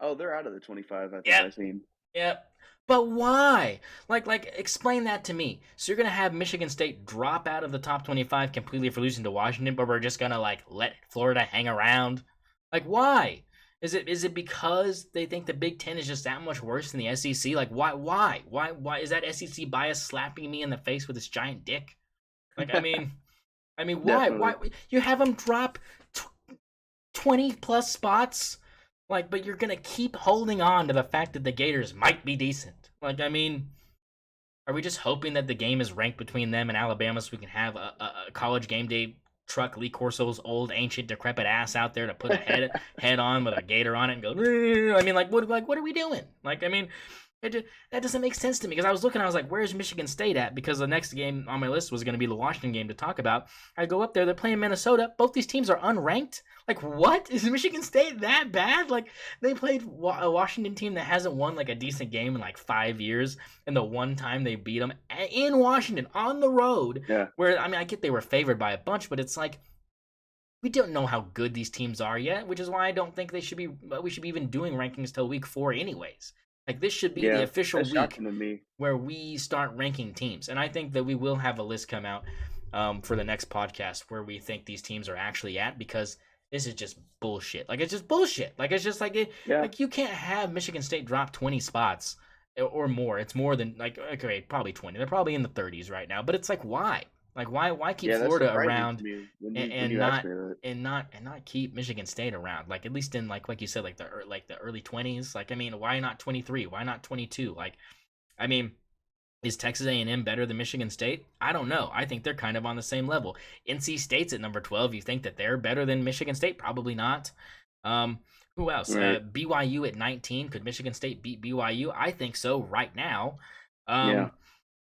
Oh, they're out of the 25, I think yep, I seen. yep. But why? Like explain that to me. So you're gonna have Michigan State drop out of the top 25 completely for losing to Washington, but we're just gonna like let Florida hang around? Like why? Is it because they think the Big Ten is just that much worse than the SEC? Like why is that SEC bias slapping me in the face with its giant dick? Like I mean, why? Definitely. Why you have them drop 20 plus spots? Like, but you're gonna keep holding on to the fact that the Gators might be decent. Like, I mean, are we just hoping that the game is ranked between them and Alabama so we can have a college game day truck Lee Corso's old ancient decrepit ass out there to put a head on with a gator on it and go? I mean, like what are we doing? Like, I mean, that doesn't make sense to me because I was looking, I was like, where's Michigan State at? Because the next game on my list was going to be the Washington game to talk about. I go up there, they're playing Minnesota. Both these teams are unranked. Like, what? Is Michigan State that bad? Like, they played a Washington team that hasn't won like a decent game in like 5 years, and the one time they beat them in Washington on the road, Yeah. where I mean, I get they were favored by a bunch, but it's like we don't know how good these teams are yet, which is why I don't think we should be even doing rankings till week 4 anyways. Like this should be the Yeah. official That's week shocking to me. where we start ranking teams. And I think that we will have a list come out for the next podcast where we think these teams are actually at, because this is just bullshit. Like it's just bullshit. Like it's just Yeah. like you can't have Michigan State drop 20 spots or more. It's more than like okay, probably 20. They're probably in the 30s right now. But it's like why? Like why keep Yeah, that's Florida surprising to around me when and, you and asked not me that. and not keep Michigan State around? Like at least in like you said, like the early 20s. Like I mean, why not 23? Why not 22? Like I mean, is Texas A&M better than Michigan State? I don't know. I think they're kind of on the same level. NC State's at number 12. You think that they're better than Michigan State? Probably not. Who else? Right. BYU at 19. Could Michigan State beat BYU? I think so right now. Yeah. Um,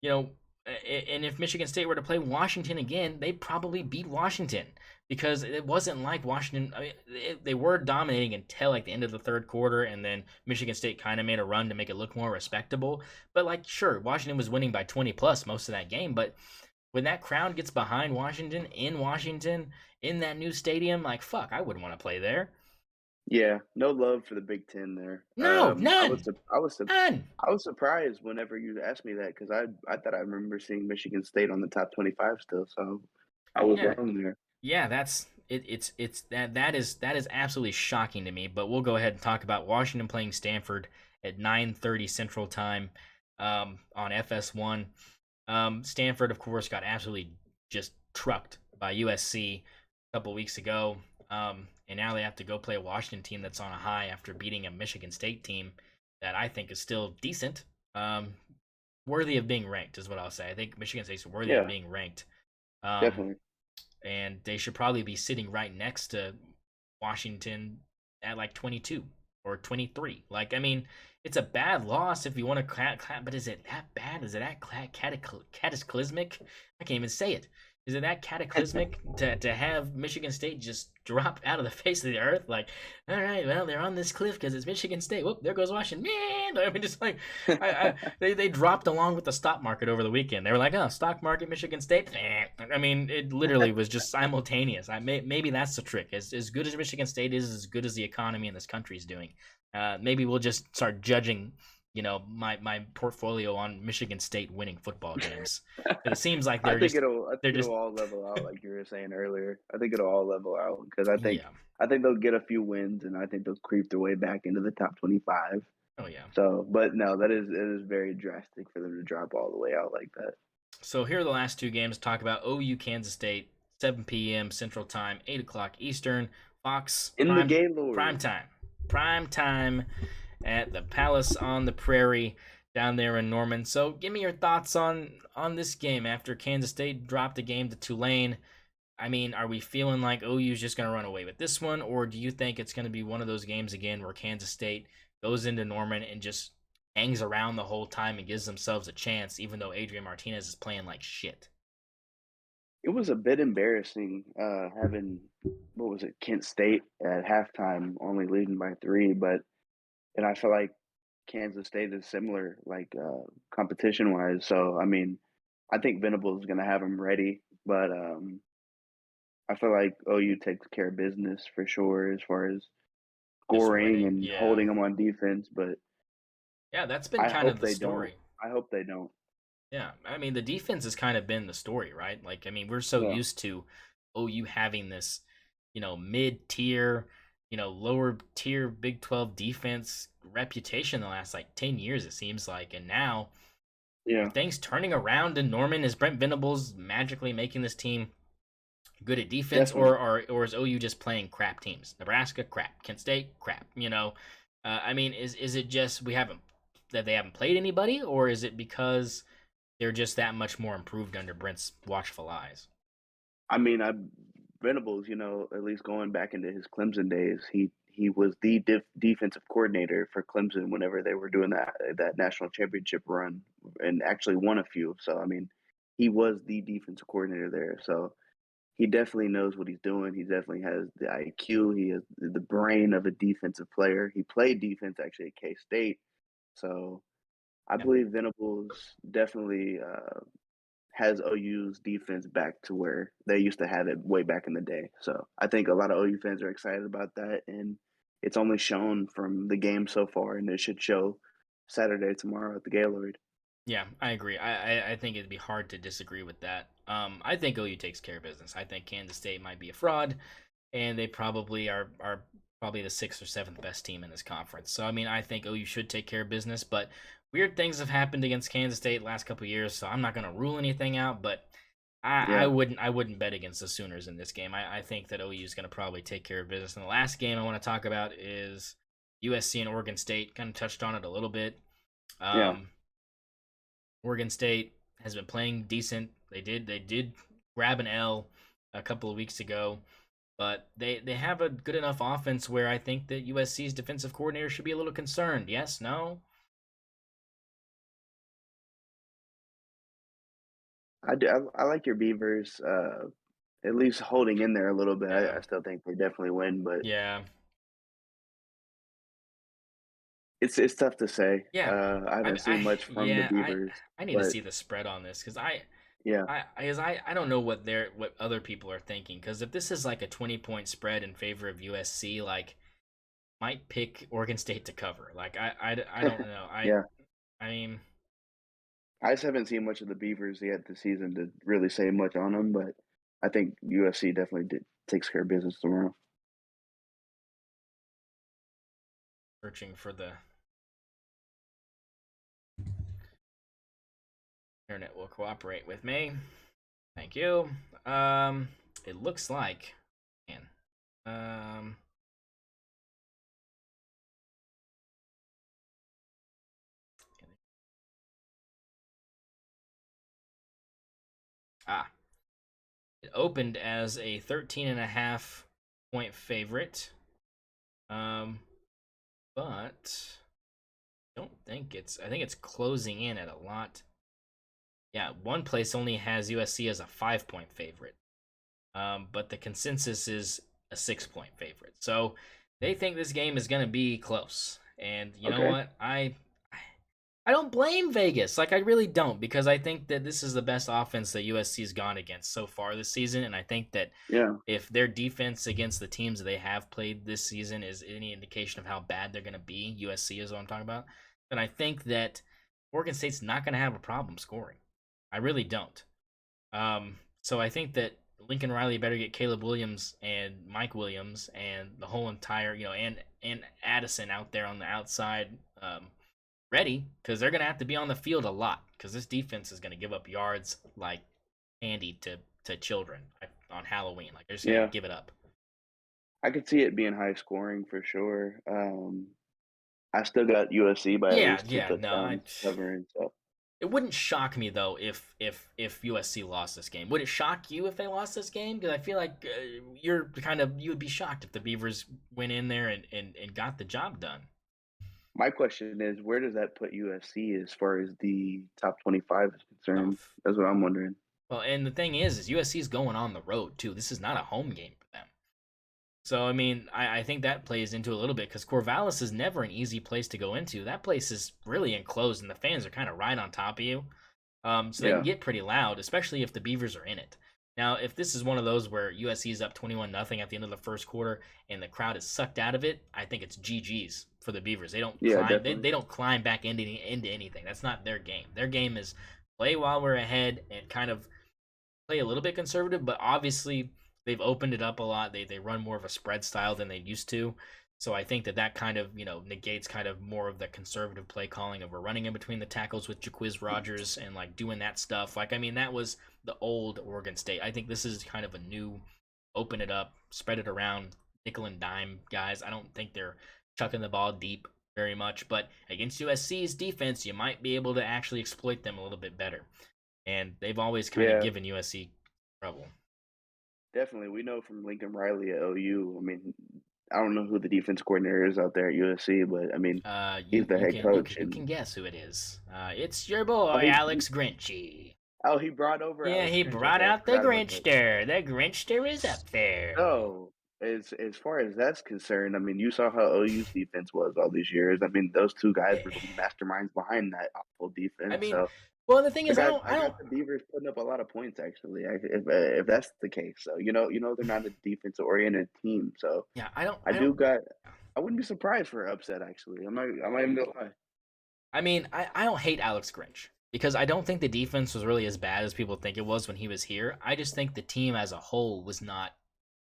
you know, and if Michigan State were to play Washington again, they'd probably beat Washington, because it wasn't like Washington. I mean, they were dominating until like the end of the third quarter, and then Michigan State kind of made a run to make it look more respectable. But like, sure, Washington was winning by 20 plus most of that game, but when that crowd gets behind Washington in that new stadium, like fuck, I wouldn't want to play there. Yeah. No love for the Big Ten there. No, I was none, sup- I was sup- none. I was surprised whenever you asked me that because I thought I remember seeing Michigan State on the top 25 still. So I was Yeah, wrong there. yeah, that's it. It's that is absolutely shocking to me. But we'll go ahead and talk about Washington playing Stanford at 9:30 Central Time on FS1. Stanford, of course, got absolutely just trucked by USC a couple weeks ago, and now they have to go play a Washington team that's on a high after beating a Michigan State team that I think is still decent, worthy of being ranked, is what I'll say. I think Michigan State's worthy of Yeah, being ranked. Um, definitely. and they should probably be sitting right next to Washington at like 22 or 23. Like, I mean, it's a bad loss if you want to but is it that bad? Is it that cataclysmic? I can't even say it. Is it that cataclysmic to have Michigan State just drop out of the face of the earth? Like, all right, well, they're on this cliff because it's Michigan State. Whoop, there goes Washington. Man, I mean, just like they dropped along with the stock market over the weekend. They were like, oh, stock market, Michigan State. I mean, it literally was just simultaneous. Maybe that's the trick. As good as Michigan State is, as good as the economy in this country is doing. Maybe we'll just start judging my portfolio on Michigan State winning football games. It seems like I think they're it'll just all level out like you were saying earlier. I think it'll all level out because yeah. I think they'll get a few wins and I think they'll creep their way back into the top 25. Oh yeah. So, but no, that is it is very drastic for them to drop all the way out like that. So here are the last two games to talk about. OU Kansas State, 7 p.m. Central Time, 8 o'clock Eastern. Fox In the prime Gaylord. time, prime time at the Palace on the Prairie down there in Norman. So give me your thoughts on this game after Kansas State dropped a game to Tulane. I mean, are we feeling like OU's just going to run away with this one, or do you think it's going to be one of those games again where Kansas State goes into Norman and just hangs around the whole time and gives themselves a chance, even though Adrian Martinez is playing like shit? It was a bit embarrassing having what was it, Kent State at halftime only leading by 3, but and I feel like Kansas State is similar, like competition wise. So I mean, I think Venables is going to have them ready, but I feel like OU takes care of business for sure as far as Just scoring winning, and yeah, holding them on defense. But yeah. That's been I kind hope of the they don't. story. I hope they don't. Yeah, I mean the defense has kind of been the story, right? Like, I mean, we're so Yeah, used to OU having this, mid tier, lower tier Big 12 defense reputation the last like 10 years, it seems like, and now are yeah, things turning around in Norman? Is Brent Venables magically making this team good at defense, definitely. or is OU just playing crap teams? Nebraska, crap. Kent State, crap. I mean, is it just we haven't that they haven't played anybody, or is it because they're just that much more improved under Brent's watchful eyes? I mean, Venables, at least going back into his Clemson days, he was the defensive coordinator for Clemson whenever they were doing that national championship run, and actually won a few. So I mean, he was the defensive coordinator there. So he definitely knows what he's doing. He definitely has the IQ. He has the brain of a defensive player. He played defense actually at K State. So I Yeah, believe Venables definitely has OU's defense back to where they used to have it way back in the day. So I think a lot of OU fans are excited about that, and it's only shown from the game so far, and it should show Saturday tomorrow at the Gaylord. yeah, I agree. I think it'd be hard to disagree with that. I think OU takes care of business. I think Kansas State might be a fraud, and they probably are probably the sixth or seventh best team in this conference. So I mean, I think OU should take care of business, but weird things have happened against Kansas State last couple of years, so I'm not going to rule anything out. But I Yeah, wouldn't bet against the Sooners in this game. I think that OU is going to probably take care of business. And the last game I want to talk about is USC and Oregon State. Kind of touched on it a little bit. yeah. Um, Oregon State has been playing decent. They did grab an L a couple of weeks ago, but they have a good enough offense where I think that USC's defensive coordinator should be a little concerned. Yes, no. I do. I like your Beavers. At least holding in there a little bit. Yeah. I still think they definitely win, but Yeah. it's tough to say. Yeah. I haven't seen much from the Yeah, Beavers, I need to but see the spread on this because yeah, I don't know what other people are thinking, because if this is like a 20-point spread in favor of USC, like, might pick Oregon State to cover. Like, I don't know. yeah. I mean, I just haven't seen much of the Beavers yet this season to really say much on them, but I think USC definitely takes care of business tomorrow. searching for the internet will cooperate with me. Thank you. It looks like, man, um, ah, it opened as a 13.5 point favorite. Um, but I think it's closing in at a lot. Yeah, one place only has USC as a 5 point favorite. But the consensus is a 6 point favorite. So they think this game is going to be close. And you know Okay. what? I don't blame Vegas. Like, I really don't, because I think that this is the best offense that USC's gone against so far this season, and I think that Yeah. if their defense against the teams that they have played this season is any indication of how bad they're going to be, USC is what I'm talking about. then I think that Oregon State's not going to have a problem scoring. I really don't. So I think that Lincoln Riley better get Caleb Williams and Mike Williams and the whole entire, and Addison out there on the outside ready, because they're going to have to be on the field a lot, because this defense is going to give up yards like candy to children on Halloween. Like, they're just going to Yeah, give it up. I could see it being high scoring for sure. I still got USC by at Yeah, least 2 yeah, no, touchdowns covering. So it wouldn't shock me though if USC lost this game. Would it shock you if they lost this game? Because I feel like you would be shocked if the Beavers went in there and got the job done. my question is, where does that put USC as far as the top 25 is concerned? Tough. That's what I'm wondering. Well, and the thing is USC is going on the road too. This is not a home game for them. So I mean, I think that plays into a little bit, because Corvallis is never an easy place to go into. That place is really enclosed, and the fans are kind of right on top of you. So they can Yeah, get pretty loud, especially if the Beavers are in it. Now, if this is one of those where USC is up 21-0 at the end of the first quarter and the crowd is sucked out of it, I think it's GG's for the Beavers. They don't yeah, climb. They, definitely. they don't climb back into anything. That's not their game. Their game is play while we're ahead and kind of play a little bit conservative, but obviously they've opened it up a lot. They run more of a spread style than they used to. So I think that kind of, negates kind of more of the conservative play calling of we're running in between the tackles with Jaquiz Rogers and like doing that stuff. Like, I mean, that was the old Oregon State. I think this is kind of a new open it up, spread it around, nickel and dime guys. I don't think they're chucking the ball deep very much, but against USC's defense, you might be able to actually exploit them a little bit better. And they've always kind of Yeah, given USC trouble. definitely. We know from Lincoln Riley at OU. I mean, I don't know who the defense coordinator is out there at USC, but I mean, You he's the you head can you coach, can you and can guess who it is. It's your oh, boy Alex Grinchy. he brought over Yeah, Alex he Grinch. brought Okay, I out the forgot about that. Grinchster. The Grinchster is up there. So, as far as that's concerned, I mean, you saw how OU's defense was all these years. I mean, those two guys were the masterminds behind that awful I defense. mean, So well, the thing is, I got the Beavers putting up a lot of points actually. If that's the case, so they're not a defensive oriented team. So yeah, I do got. I wouldn't be surprised for an upset actually. I'm not even gonna lie. I mean, I don't hate Alex Grinch, because I don't think the defense was really as bad as people think it was when he was here. I just think the team as a whole was not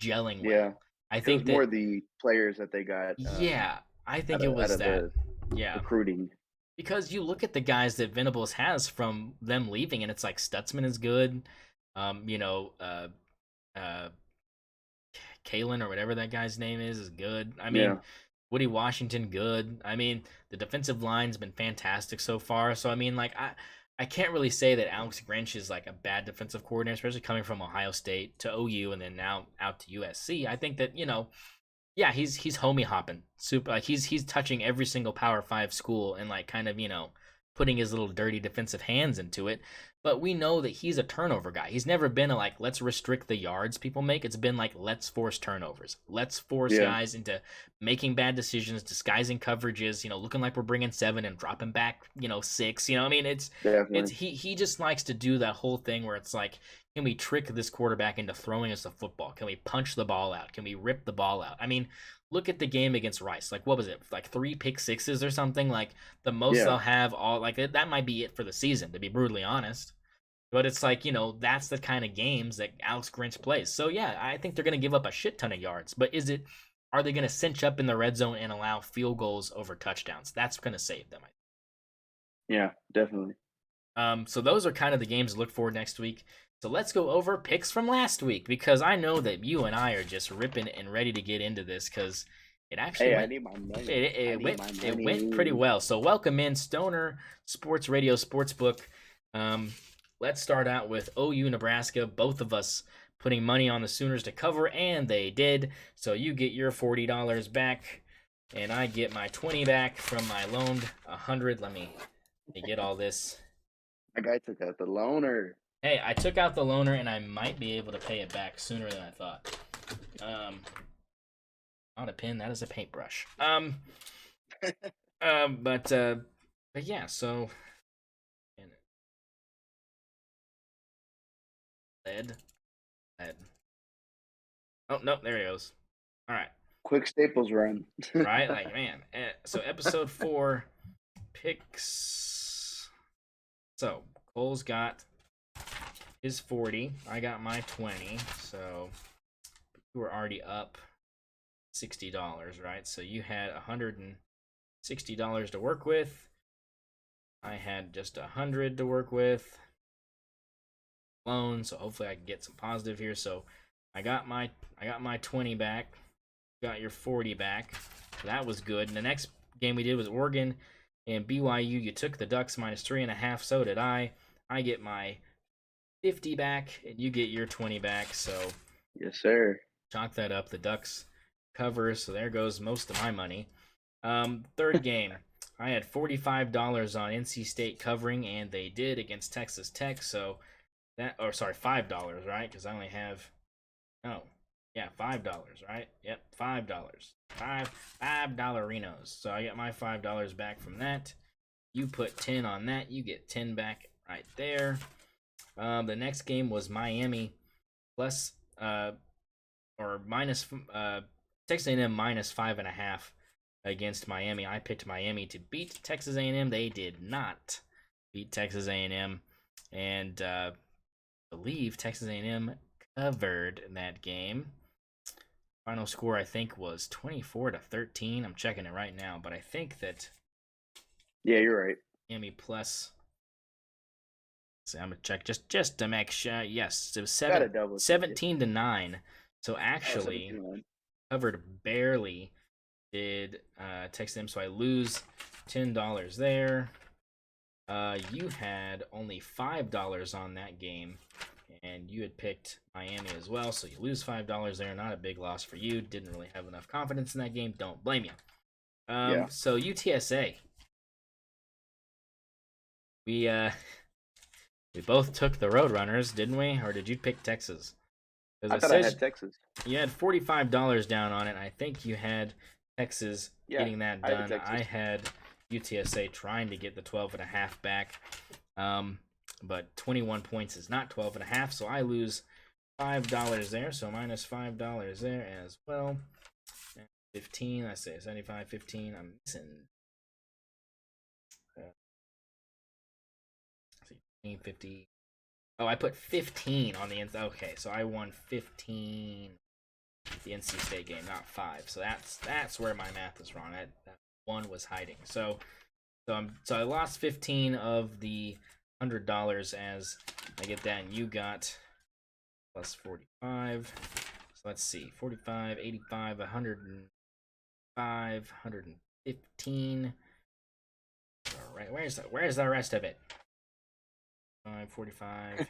gelling Yeah, well. I it was think more that, the players that they got yeah, I think it out was of that. the Yeah. recruiting. Because you look at the guys that Venables has from them leaving, and it's like Stutzman is good. Um, you know, uh, uh, Kalen or whatever that guy's name is good. I mean, Yeah, Woody Washington, good. I mean, the defensive line's been fantastic so far. So I mean, like, I can't really say that Alex Grinch is like a bad defensive coordinator, especially coming from Ohio State to OU and then now out to USC. I think that, yeah, he's homie hopping, super, like he's touching every single Power Five school and like kind of, putting his little dirty defensive hands into it. But we know that he's a turnover guy. He's never been a like, let's restrict the yards people make. It's been like, let's force turnovers. Let's force yeah, guys into making bad decisions, disguising coverages. Looking like we're bringing 7 and dropping back, 6. I mean, it's definitely. he just likes to do that whole thing where it's like, can we trick this quarterback into throwing us the football? Can we punch the ball out? Can we rip the ball out? I mean, look at the game against Rice. Like, what was it? Like 3 pick sixes or something? Like, the most Yeah, they'll have all, like, that might be it for the season, to be brutally honest. But it's like, that's the kind of games that Alex Grinch plays. So, yeah, I think they're going to give up a shit ton of yards. But are they going to cinch up in the red zone and allow field goals over touchdowns? That's going to save them. yeah, definitely. So those are kind of the games to look for next week. So let's go over picks from last week, because I know that you and I are just ripping and ready to get into this, because it actually Hey, I went need my money. it, I it need went my it went pretty money. well. So welcome in Stoner Sports Radio Sportsbook. Let's start out with OU Nebraska. Both of us putting money on the Sooners to cover, and they did. So you get your $40 back, and I get my 20 back from my loaned 100. Let me get all this. My guy took out the loaner. Hey, I took out the loaner, and I might be able to pay it back sooner than I thought. Um, Not a pen, that is a paintbrush. But yeah, so lead. Oh no, there it goes. All right, Quick Staples run. right, like man. So episode 4, picks. So Cole's got his 40. I got my 20. So you were already up $60, right? So you had $160 to work with. I had just 100 to work with. Loan, so hopefully I can get some positive here. So I got my 20 back. Got your 40 back. So that was good. And the next game we did was Oregon and BYU. You took the Ducks -3.5. So did I. I get my 50 back, and you get your 20 back. So yes, sir. Chalk that up. The Ducks cover. So there goes most of my money. Third game. I had $45 on NC State covering, and they did against Texas Tech. So $5, right? Because I only have $5, right? Yep, $5. $5 So I get my $5 back from that. You put 10 on that, you get 10 back right there. The next game was Miami plus or minus Texas A&M -5.5 against Miami. I picked Miami to beat Texas A&M. They did not beat Texas A&M, and believe Texas A&M covered that game. Final score I think was 24-13. I'm checking it right now, but I think that yeah, you're right. Miami plus. So I'm gonna check just to make sure. Yes, it was 17-9. So actually, covered barely. Did Texas A&M, so I lose $10 there. You had only $5 on that game, and you had picked Miami as well, so you lose $5 there. Not a big loss for you. Didn't really have enough confidence in that game. Don't blame you. Yeah. So UTSA, we both took the Roadrunners, didn't we? Or did you pick Texas? I thought I had Texas. You had $45 down on it. I think you had Texas getting that done. I had UTSA trying to get the 12.5 back. But 21 points is not 12.5, so I lose $5 there. So minus $5 there as well. 15, I say 75, 15. I'm missing 50. Oh, I put 15 on the end. Okay, so I won 15 the NC State game, not 5. So that's where my math is wrong. That one was hiding. So I lost 15 of the $100 as I get that, and you got plus 45. So let's see, 45, 85, 105, 115. All right, where's the rest of it? 45.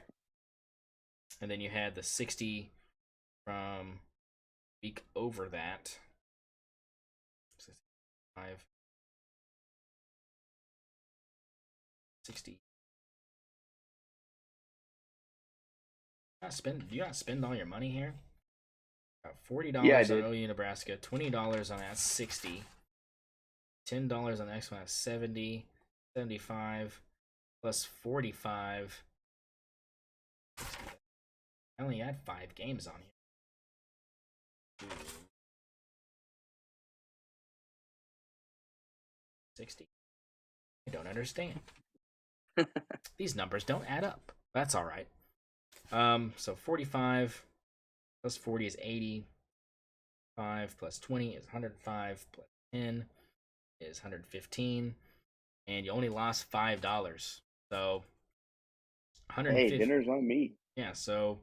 And then you had the 60 from week over that. 65. 60. Do you not spend all your money here? Got $40 on OU Nebraska, $20 on that, 60. $10 on the next one, that's 70, 75, plus 45. I only had 5 games on here. 60. I don't understand. These numbers don't add up. That's all right. So 45 plus 40 is 80. 5 plus 20 is 105. Plus 10 is 115. And you only lost $5. So 150. Hey, dinner's on me. Yeah, so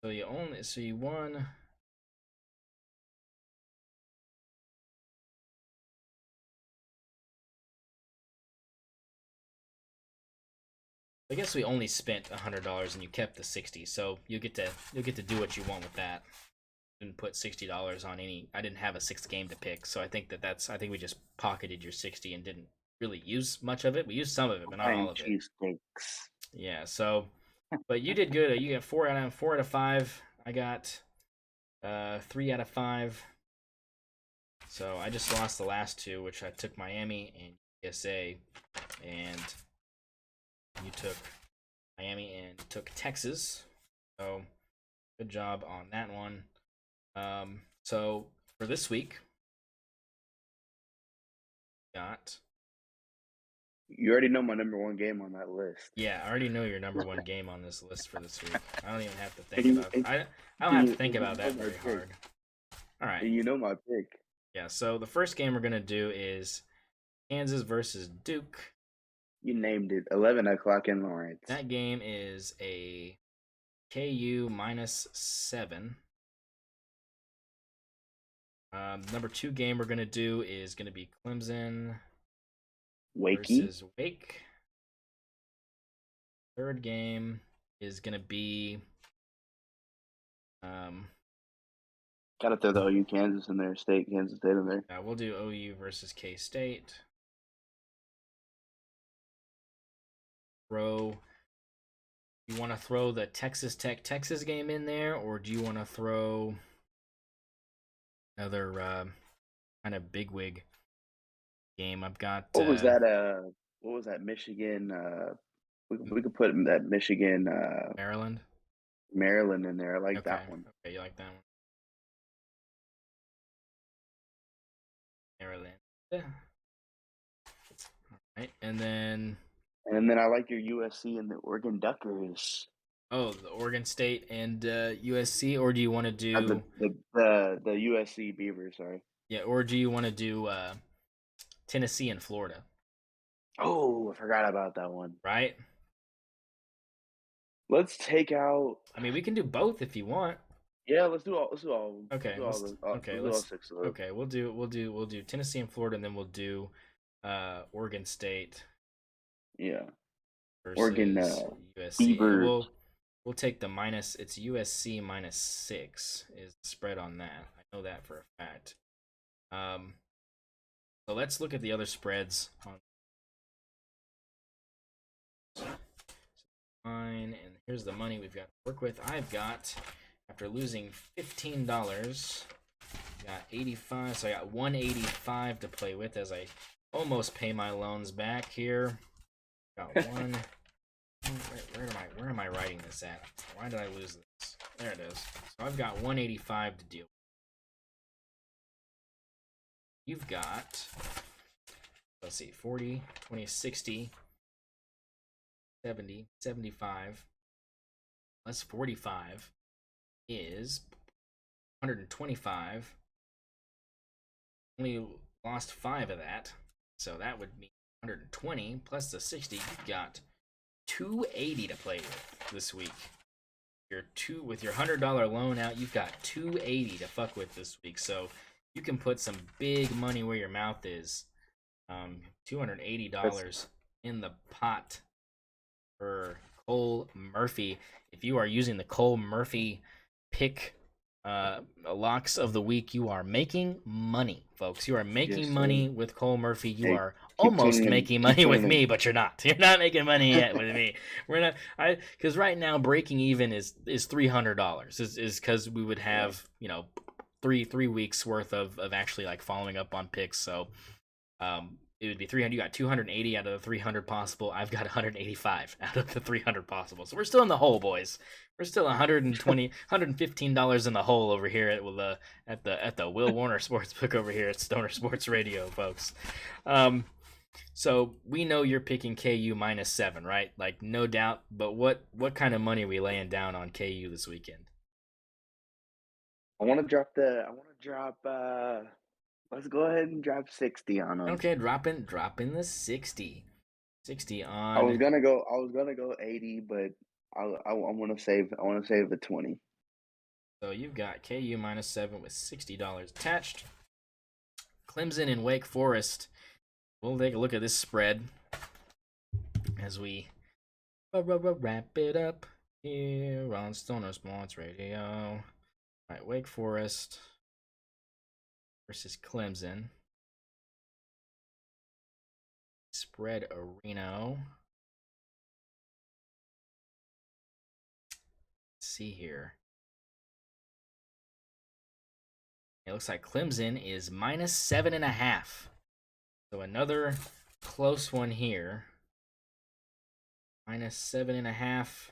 you won. I guess we only spent $100 and you kept the 60, so you'll get to do what you want with that. Didn't put $60 on any. I didn't have a 6th game to pick, so I think I think we just pocketed your 60 and didn't really use much of it. We used some of it, but not all of it. Yeah. So, but you did good. You got 4 out of 5. I got 3 out of 5. So I just lost the last 2, which I took Miami and USA, and you took Miami and took Texas. So good job on that one. So for this week, got You already know my number one game on that list. Yeah, I already know your number one game on this list for this week. I don't even have to And think about. I don't have to think and about you know that my very pick. hard. All right. And you know my pick. Yeah. So the first game we're gonna do is Kansas versus Duke. You named it. 11 o'clock in Lawrence. That game is a KU -7. Number two game we're gonna do is gonna be Clemson Wakey. versus Wake. Third game is gonna be Gotta throw the OU Kansas in there. Kansas State in there. we'll do OU versus K State. You want to throw the Texas Tech Texas game in there, or do you want to throw another kind of bigwig game? I've got What was that? What was that? Michigan. We could put that Michigan, Maryland. Maryland in there. I like Okay, that one. okay, you like that one? Maryland. Yeah. All right, and then I like your USC and the Oregon Duckers. the Oregon State and USC, or do you want to do The USC Beavers? Sorry. yeah, or do you want to do Tennessee and Florida? Oh, I forgot about that one. Right. Let's take out. I mean, we can do both if you want. Yeah, let's do all. Let's do all. Okay. Let's do all. Okay. Let's do all 6 of them. Okay. We'll do Tennessee and Florida, and then we'll do Oregon State. Yeah. Versus Oregon USC. Beavers. We'll take the minus. It's USC -6 is the spread on that. I know that for a fact. So let's look at the other spreads on. Fine, and here's the money we've got to work with. I've got, after losing $15, got 85, so I got 185 to play with as I almost pay my loans back here. Got one. Where am I writing this at? Why did I lose this? There it is. So I've got 185 to deal with. You've got, let's see, 40, 20, 60, 70, 75, less 45 is 125. Only lost 5 of that, so that would be 120 plus the 60. You've got 280 to play with this week. With your $100 loan out, you've got 280 to fuck with this week. So you can put some big money where your mouth is. $280 in the pot for Cole Murphy. If you are using the Cole Murphy pick locks of the week, you are making money, folks. You are making money with Cole Murphy. You are almost making money with me, but you're not. You're not making money yet with me. We're not. Because right now breaking even is $300. Is because we would have three weeks worth of actually like following up on picks. So it would be 300. You got 280 out of the 300 possible. I've got 185 out of the 300 possible. So we're still in the hole, boys. We're still $115 in the hole over here at the Will Warner Sportsbook over here at st0ner Sports Radio, folks. So we know you're picking KU -7, right? Like no doubt. But what kind of money are we laying down on KU this weekend? I want to drop. Let's go ahead and drop 60 on them. Okay, dropping the 60. 60 on. I was gonna go 80, but I want to save the 20. So you've got KU -7 with $60 attached. Clemson and Wake Forest. We'll take a look at this spread as we wrap it up here on st0ner Sports Radio. All right, Wake Forest versus Clemson. Spread Areno. Let's see here. It looks like Clemson is -7.5. So another close one here. -7.5.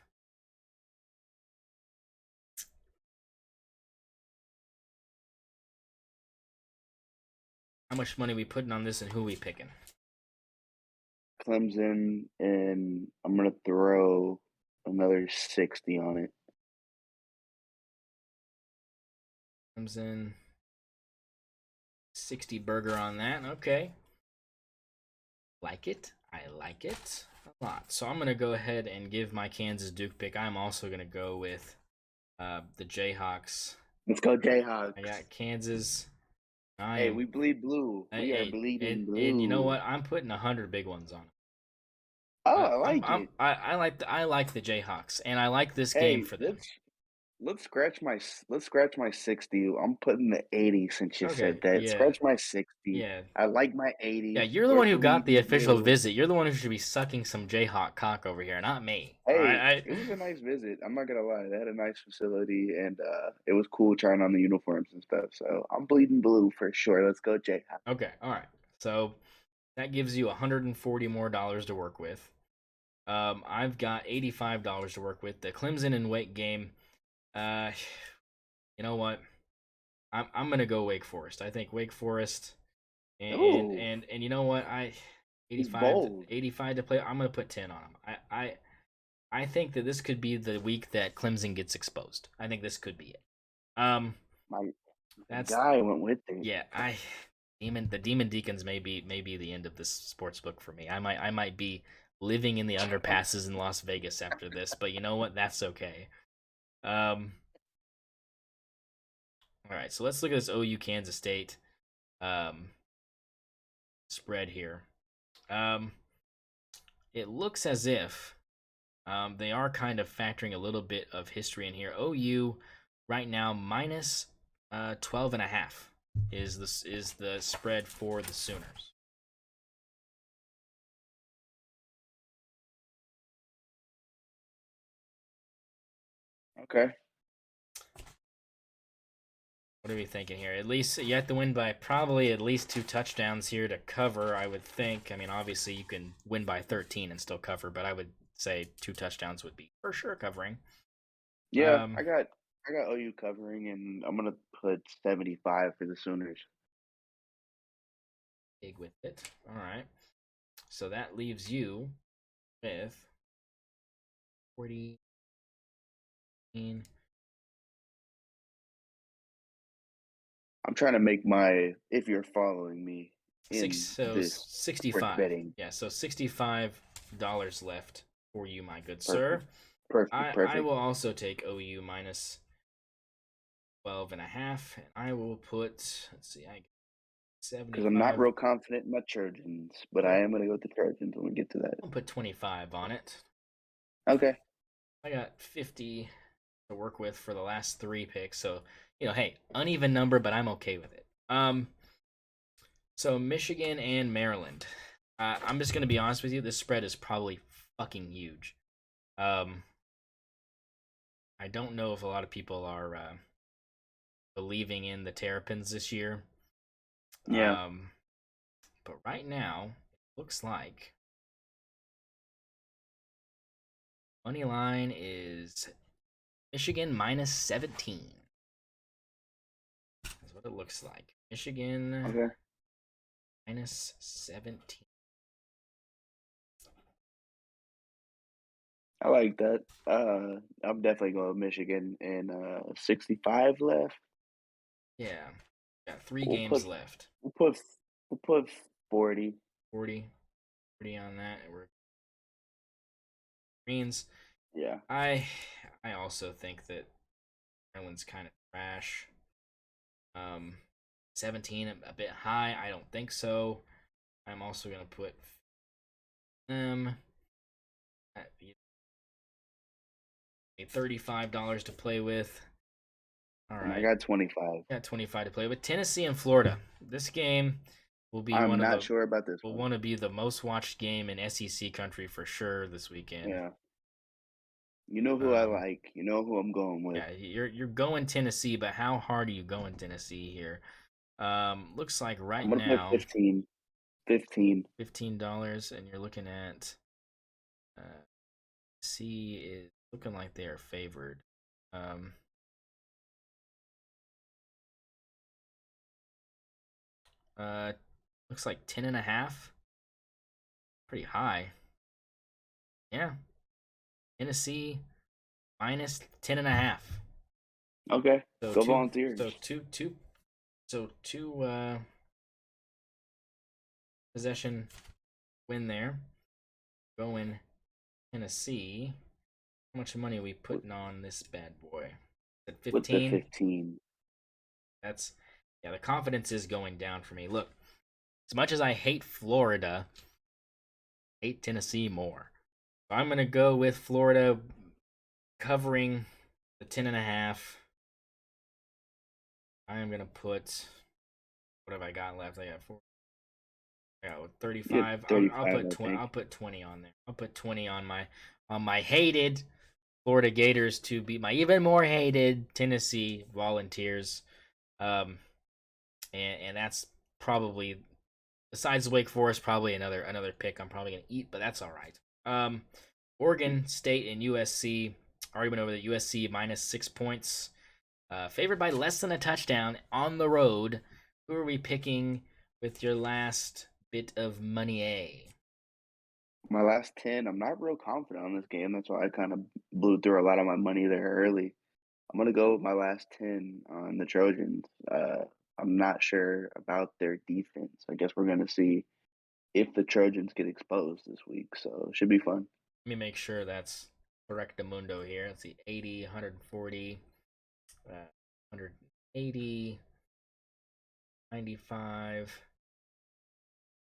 How much money we putting on this and who we picking? Clemson, and I'm gonna throw another 60 on it. Clemson, 60 burger on that. Okay. Like it. I like it a lot. So I'm going to go ahead and give my Kansas Duke pick. I'm also going to go with the Jayhawks. Let's go Jayhawks. I got Kansas. Hey, we bleed blue. We are bleeding blue. And you know what? I'm putting 100 big ones on it. Oh, I like it. I like the Jayhawks, and I like this Hey, game for them. let's scratch my 60. I'm putting the 80 since you said that. Yeah. Scratch my 60. Yeah. I like my 80. Yeah, you're the one who got the official visit. You're the one who should be sucking some Jayhawk cock over here, not me. Hey, it was a nice visit. I'm not gonna lie. They had a nice facility, and it was cool trying on the uniforms and stuff. So I'm bleeding blue for sure. Let's go Jayhawk. Okay, all right. So that gives you $140 more to work with. I've got $85 to work with. The Clemson and Wake game. You know what? I'm gonna go Wake Forest. I think Wake Forest, and you know what? 85 to play. I'm gonna put 10 on them. I think that this could be the week that Clemson gets exposed. I think this could be it. My That's guy went with it. Yeah, the Demon Deacons may be the end of this sports book for me. I might be living in the underpasses in Las Vegas after this, but you know what? That's okay. All right, so let's look at this OU Kansas State spread here. It looks as if they are kind of factoring a little bit of history in here. OU right now minus 12.5 is the spread for the Sooners. Okay. What are we thinking here? At least you have to win by probably at least 2 touchdowns here to cover, I would think. I mean, obviously you can win by 13 and still cover, but I would say 2 touchdowns would be for sure covering. Yeah, I got OU covering, and I'm gonna put 75 for the Sooners. Big with it. All right. So that leaves you with 40. I'm trying to make my, if you're following me, in this 65 betting. Yeah, so $65 left for you, my good sir. Perfect. I will also take OU minus 12.5, and I will put, let's see, I 75. Because I'm not real confident in my Trojans, but I am going to go with the Trojans when we get to that. I'll put 25 on it. Okay. I got 50 to work with for the last 3 picks, so hey, uneven number, but I'm okay with it. So Michigan and Maryland. I'm just gonna be honest with you. This spread is probably fucking huge. I don't know if a lot of people are believing in the Terrapins this year. Yeah. But right now, it looks like money line is Michigan minus 17. That's what it looks like. Michigan minus 17. I like that. I'm definitely going with Michigan, and 65 left. Yeah, got 3 games left. We'll put 40. 40 on that. We're Greens. Yeah. I also think that Maryland's kind of trash. 17 a bit high. I don't think so. I'm also gonna put them at $35 to play with. All right, And I got 25. Got 25 to play with. Tennessee and Florida. This game will be I'm not sure about this. Will want to be the most watched game in SEC country for sure this weekend. Yeah. You know who I like. You know who I'm going with. Yeah, you're going Tennessee, but how hard are you going Tennessee here? Looks like right now put 15. $15, and you're looking at C is looking like they are favored. Looks like 10.5. pretty high. Yeah, Tennessee minus 10.5. Okay, So go two, Volunteers. so two possession win there. Going Tennessee. How much money are we with, putting on this bad boy? At with the 15. 15. That's yeah. The confidence is going down for me. Look, as much as I hate Florida, I hate Tennessee more. So I'm gonna go with Florida covering the 10.5. I am gonna put what have I got left? I got 4. I got You had 35. I'll 35, put I 20. think. I'll put 20 on there. I'll put 20 on my hated Florida Gators to beat my even more hated Tennessee Volunteers. Um, and that's probably besides Wake Forest, probably another pick I'm probably gonna eat, but that's all right. Oregon State and USC. Already went over the USC minus 6 points. Favored by less than a touchdown on the road. Who are we picking with your last bit of money? My last 10, I'm not real confident on this game. That's why I kind of blew through a lot of my money there early. I'm going to go with my last 10 on the Trojans. I'm not sure about their defense. I guess we're going to see if the Trojans get exposed this week. So it should be fun. Let me make sure that's correctamundo here. Let's see, 80, 140, 180, 95,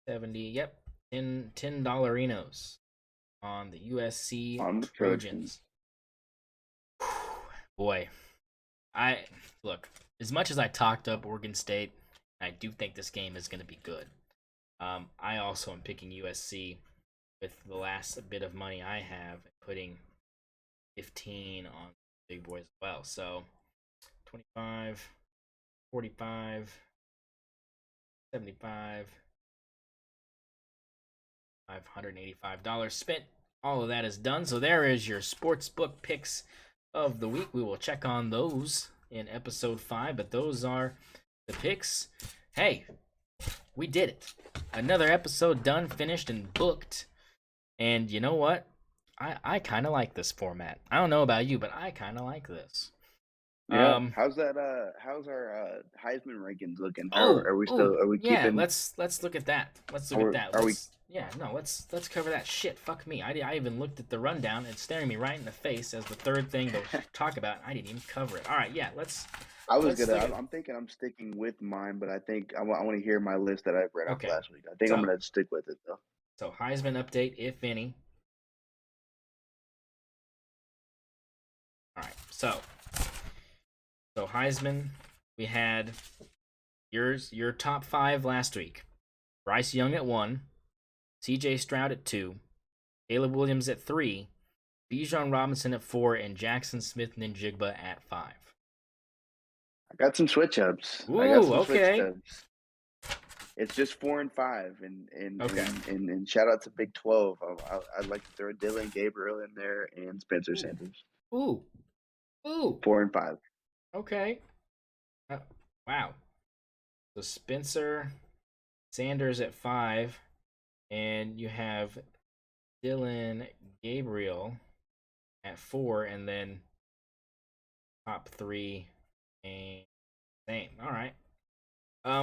70. Yep, $10 dollarinos on the USC On the Trojans. Trojans. Boy, I look as much as I talked up Oregon State. I do think this game is going to be good. I also am picking USC with the last bit of money I have, putting 15 on big boys as well. So 25, 45, 75, $585 spent. All of that is done. So there is your sportsbook picks of the week. We will check on those in episode 5, but those are the picks. Hey, we did it. Another episode done, finished, and booked. And you know what? I kind of like this format. I don't know about you, but I kind of like this. Yeah. How's our Heisman rankings looking? Oh, Are we oh, still, are we yeah. keeping, Let's look at that. Let's look at that. are we, Let's cover that shit. Fuck me. I even looked at the rundown. It's staring me right in the face as the third thing to talk about. I didn't even cover it. All right, yeah. I'm thinking I'm sticking with mine, but I think I want to hear my list that I've read off Okay. last week. I think I'm going to stick with it though. So Heisman update, if any. All right. So Heisman, we had your top 5 last week. Bryce Young at 1, C.J. Stroud at 2, Caleb Williams at 3, Bijan Robinson at 4, and Jackson Smith-Njigba at 5. I got some switch ups. Ooh, okay. It's just 4 and 5, and Okay. and shout out to Big 12. I'd like to throw Dylan Gabriel in there and Spencer Sanders. Ooh. 4 and 5. Okay. Wow. So Spencer Sanders at 5, and you have Dylan Gabriel at 4, and then top 3 and same. All right.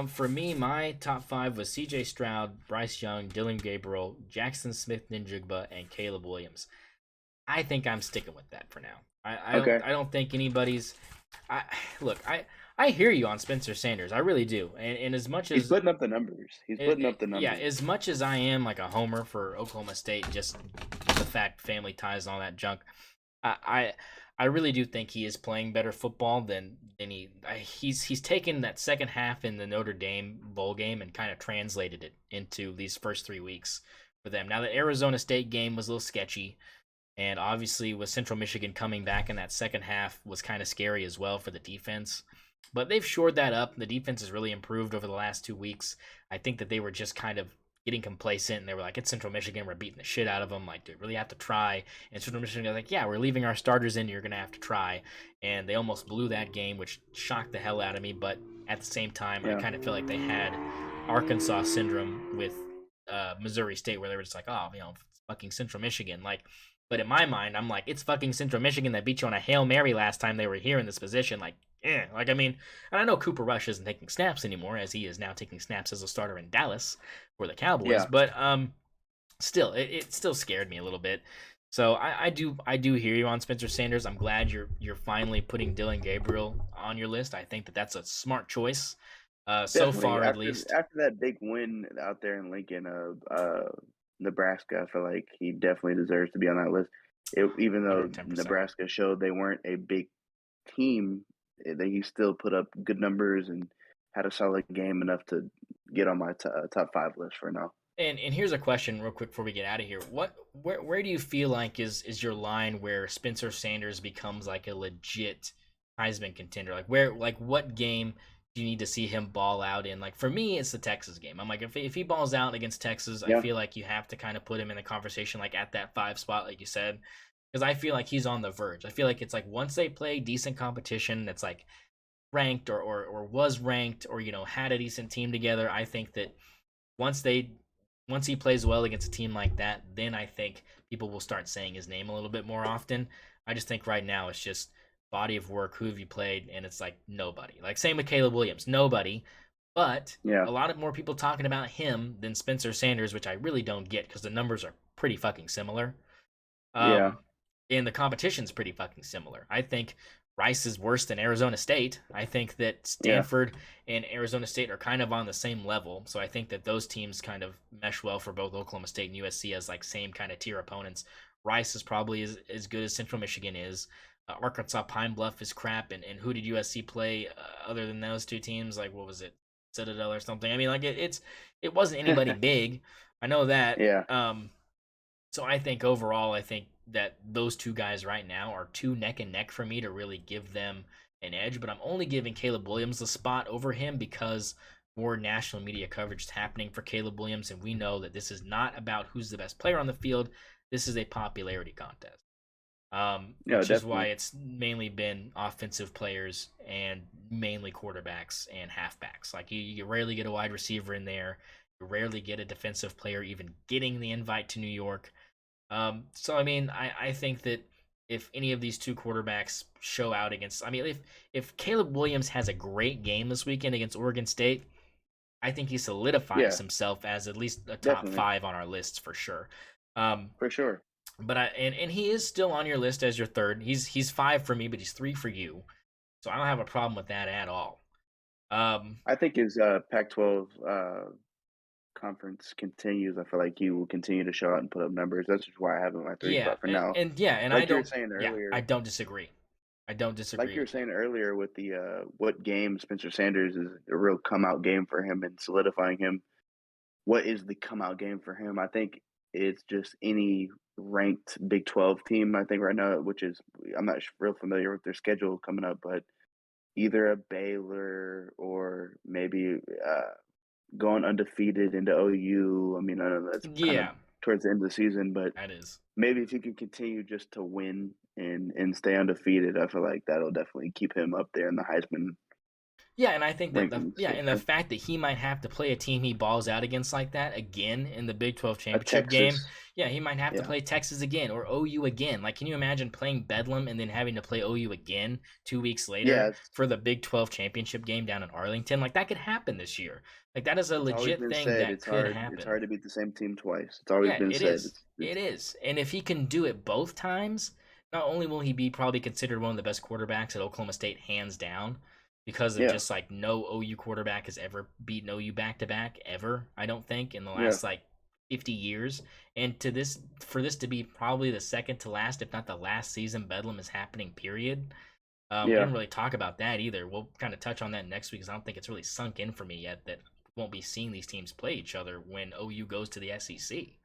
For me, my top 5 was C.J. Stroud, Bryce Young, Dylan Gabriel, Jackson Smith-Njigba, and Caleb Williams. I think I'm sticking with that for now. I don't think anybody's. I hear you on Spencer Sanders. I really do. And as much as he's putting up the numbers, Yeah, as much as I am like a homer for Oklahoma State, just the fact family ties and all that junk, I really do think he is playing better football than he's taken that second half in the Notre Dame bowl game and kind of translated it into these first 3 weeks for them. Now the Arizona State game was a little sketchy. And obviously, with Central Michigan coming back in that second half was kind of scary as well for the defense. But they've shored that up. The defense has really improved over the last 2 weeks. I think that they were just kind of getting complacent, and they were like, it's Central Michigan. We're beating the shit out of them. Like, do we really have to try? And Central Michigan was like, yeah, we're leaving our starters in. You're going to have to try. And they almost blew that game, which shocked the hell out of me. But at the same time, I kind of feel like they had Arkansas syndrome with Missouri State, where they were just like, oh, it's fucking Central Michigan. Like, but in my mind, I'm like, it's fucking Central Michigan that beat you on a Hail Mary last time they were here in this position. Like, Like, I mean, and I know Cooper Rush isn't taking snaps anymore, as he is now taking snaps as a starter in Dallas for the Cowboys. Yeah, But still, it still scared me a little bit. So I do hear you on Spencer Sanders. I'm glad you're finally putting Dylan Gabriel on your list. I think that that's a smart choice, so definitely. far at After least. after that big win out there in Lincoln, Nebraska, I feel like he definitely deserves to be on that list. Even though 110%. Nebraska showed they weren't a big team, he still put up good numbers and had a solid game enough to get on my top 5 list for now. And here's a question real quick before we get out of here. Where do you feel like is your line where Spencer Sanders becomes like a legit Heisman contender? Like what game do you need to see him ball out in? Like for me, it's the Texas game. I'm like if he balls out against Texas, I Yeah, feel like you have to kind of put him in the conversation like at that 5 spot, like you said, because I feel like he's on the verge. I feel like it's like once they play decent competition that's like ranked or was ranked or had a decent team together, I think that once they once he plays well against a team like that, then I think people will start saying his name a little bit more often. I just think right now it's just body of work, who have you played, and it's like nobody. Like same with Caleb Williams, nobody. But yeah, a lot of more people talking about him than Spencer Sanders, which I really don't get because the numbers are pretty fucking similar. yeah, Um, and the competition's pretty fucking similar. I think Rice is worse than Arizona State. I think that yeah, Stanford and Arizona State are kind of on the same level. So I think that those teams kind of mesh well for both Oklahoma State and USC as like same kind of tier opponents. Rice is probably as good as Central Michigan is. Arkansas Pine Bluff is crap. And who did USC play other than those two teams? Like what was it, Citadel or something? I mean, like it wasn't anybody big. I know that. yeah. So I think overall, I think that those two guys right now are too neck and neck for me to really give them an edge. But I'm only giving Caleb Williams the spot over him because more national media coverage is happening for Caleb Williams, and we know that this is not about who's the best player on the field. This is a popularity contest, No, which is why definitely. it's mainly been offensive players and mainly quarterbacks and halfbacks. Like you rarely get a wide receiver in there. You rarely get a defensive player even getting the invite to New York. So I mean, I think that if any of these two quarterbacks show out against, I mean, if Caleb Williams has a great game this weekend against Oregon State, I think he solidifies Yeah, himself as at least a top definitely. 5 on our lists for sure. Um, For sure. but and he is still on your list as your third. He's 5 for me, but he's 3 for you, so I don't have a problem with that at all. Um, I think his Pac-12 conference continues, I feel like he will continue to show out and put up numbers. That's just why I have him at my 3 yeah, spot for now. and yeah, and Like you were saying I earlier, don't disagree. I don't like you disagree. were saying earlier with the what game Spencer Sanders is a real come out game for him and solidifying him. What is the come out game for him? I think it's just any ranked Big 12 team. I think right now, which is I'm not real familiar with their schedule coming up, but either a Baylor or maybe going undefeated into OU. I mean, I know that's kind of Yeah, towards the end of the season, but that is. maybe if he can continue just to win and stay undefeated, I feel like that'll definitely keep him up there in the Heisman Yeah, and I think that rankings for and the sure. fact that he might have to play a team he balls out against like that again in the Big 12 A championship game. Texas, Yeah, he might have to yeah, play Texas again or OU again. Like, can you imagine playing Bedlam and then having to play OU again 2 weeks later yeah. for the Big 12 championship game down in Arlington? Like, that could happen this year. Like, that is a It's always legit been thing said that it's could hard. It's happen. hard to beat the same team twice. It's always Yeah, been it said. is. It's It is. And if he can do it both times, not only will he be probably considered one of the best quarterbacks at Oklahoma State, hands down, because of yeah, just like no OU quarterback has ever beaten OU back to back ever, I don't think, in the yeah, last like 50 years. And to this for this to be probably the second to last, if not the last season Bedlam is happening, period. We yeah, didn't really talk about that either. We'll kind of touch on that next week because I don't think it's really sunk in for me yet that we won't be seeing these teams play each other when OU goes to the SEC.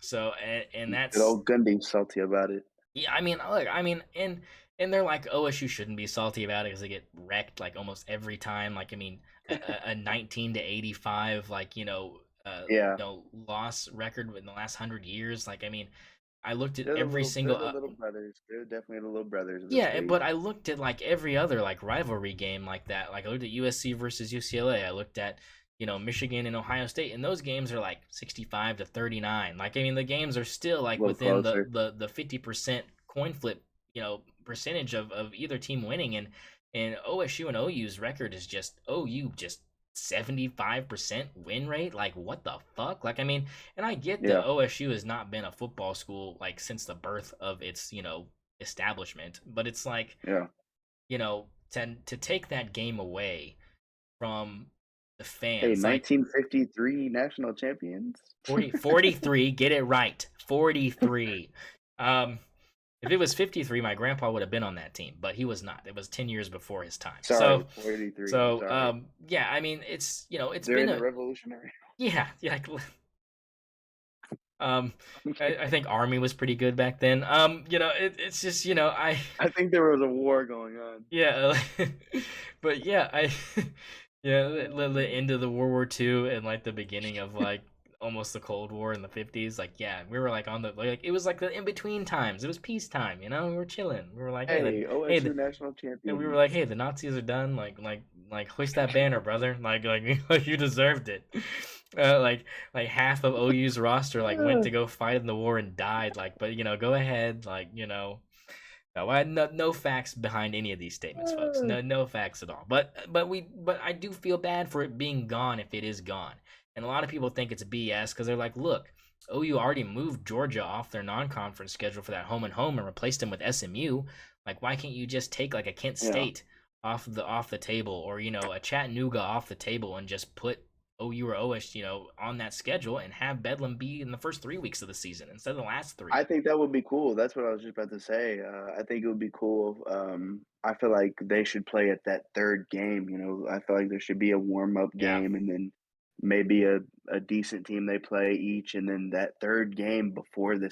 So and good that's old Gundy salty about it. yeah. I mean, look, I mean, and they're like OSU shouldn't be salty about it because they get wrecked like almost every time. Like I mean, a 19-85 like Yeah, loss record in the last 100 years. Like I mean, I looked at they're the every little they're single the little brothers. They're definitely the little brothers of this yeah, league. but I looked at like every other like rivalry game like that. Like I looked at USC versus UCLA. I looked at Michigan and Ohio State, and those games are like 65-39. Like, I mean, the games are still A like little within closer. the 50% coin flip, percentage of either team winning, and OSU and OU's record is just OU just 75% win rate. Like, what the fuck? Like, I mean, and I get that Yeah, OSU has not been a football school like since the birth of its, establishment, but it's like, yeah. to take that game away from the Hey, fans, like 1953 national champions. 43, get it right. 43. Um, if it was 53, my grandpa would have been on that team, but he was not. It was 10 years before his time. Sorry, 43. I'm sorry. Yeah, I mean, it's been During the a, Revolutionary. yeah, yeah. Um, I think Army was pretty good back then. It's just, I think there was a war going on. yeah, but yeah, yeah, the end of the World War II and like the beginning of like almost the Cold War in the 50s. Like, yeah, we were like on the like it was like the in between times. It was peacetime, we were chilling. We were like, Hey, hey, OSU national and we were champion. like, hey, the Nazis are done. Like hoist that banner, brother. Like like you deserved it. Like half of OU's roster like went to go fight in the war and died. Like, but go ahead. Like, no, no facts behind any of these statements, folks. No facts at all. But I do feel bad for it being gone if it is gone. And a lot of people think it's BS because they're like, look, OU already moved Georgia off their non-conference schedule for that home and home and replaced them with SMU. Like, why can't you just take like a Kent Yeah. State off the table, or a Chattanooga off the table, and just put OU or OS, on that schedule and have Bedlam be in the first 3 weeks of the season instead of the last three. I think that would be cool. That's what I was just about to say. I think it would be cool. I feel like they should play at that third game. I feel like there should be a warm up Yeah, game and then maybe a decent team they play each, and then that third game before the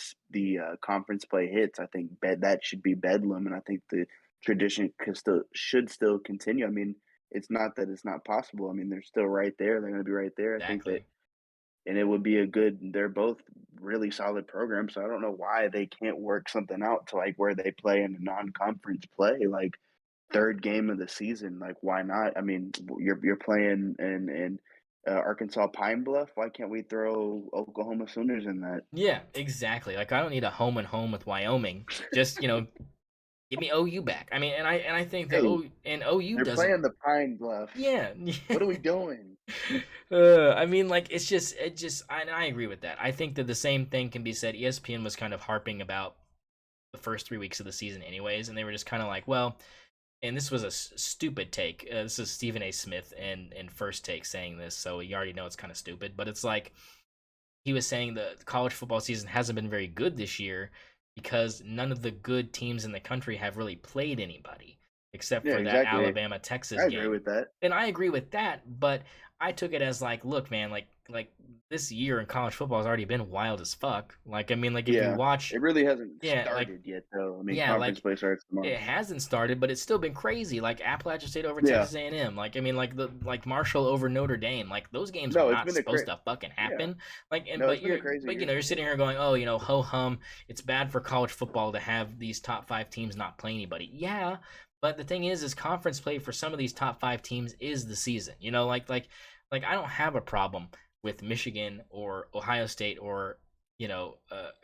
conference play hits. I think that should be Bedlam, and I think the tradition should still continue. I mean, it's not that it's not possible. I mean, they're still right there. They're going to be right there. I think that exactly. and it would be a good they're both really solid programs, so I don't know why they can't work something out to, like, where they play in a non-conference play, like, 3rd game of the season, like, why not? I mean, you're playing in Arkansas Pine Bluff, why can't we throw Oklahoma Sooners in that? Yeah, exactly. Like, I don't need a home and home with Wyoming. Just give me OU back. I mean, and I think that Hey, OU they're doesn't. playing the Pine Bluff. Yeah. What are we doing? I mean, like, I agree with that. I think that the same thing can be said. ESPN was kind of harping about the first 3 weeks of the season, anyways, and they were just kind of like, well, and this was a stupid take. This is Stephen A. Smith and First Take saying this, so you already know it's kind of stupid. But it's like he was saying the college football season hasn't been very good this year because none of the good teams in the country have really played anybody except Yeah, for that exactly. Alabama Texas I agree game. with that. And I agree with that, but I took it as like, look, man, like this year in college football has already been wild as fuck. Like, I mean, like, if you Yeah. watch, It really hasn't yeah, like, started yet, though. I mean, yeah, conference like play starts tomorrow. it hasn't started, but it's still been crazy. Like Appalachian State over Yeah. Texas A&M. Like, I mean, like Marshall over Notre Dame. Like, those games were No, it's not been a supposed great. to fucking Yeah. happen. Like, and No, it's been a crazy but year you're for sitting sure. here going, oh, ho hum, it's bad for college football to have these top five teams not play anybody. Yeah, but the thing is conference play for some of these top five teams is the season. Like I don't have a problem with Michigan or Ohio State or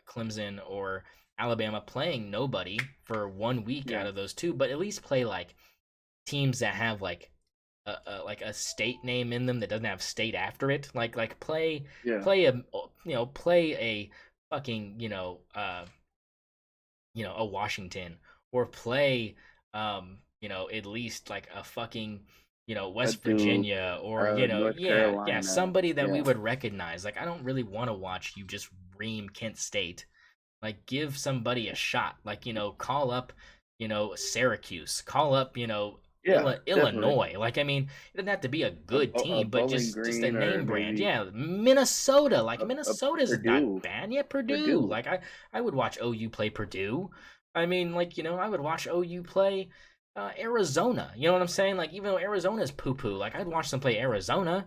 Clemson or Alabama playing nobody for 1 week out Yeah. of those two, but at least play like teams that have like a state name in them that doesn't have state after it. Like Yeah. play a fucking a Washington, or play at least like a fucking A West Duke, Virginia, or North yeah, Carolina. somebody that we Yeah. would recognize. Like, I don't really want to watch you just ream Kent State. Like, give somebody a shot. Like, call up Syracuse, call up Yeah, definitely. Illinois. Like, I mean, it doesn't have to be a good A team, but Bowling just a Green or name brand. maybe Yeah, Minnesota. Like, a Minnesota's not Purdue. bad. Yeah, Purdue. Purdue. Like, I would watch OU play Purdue. I mean, like, I would watch OU play Arizona. You know what I'm saying? Like, even though Arizona's poo poo, like, I'd watch them play Arizona.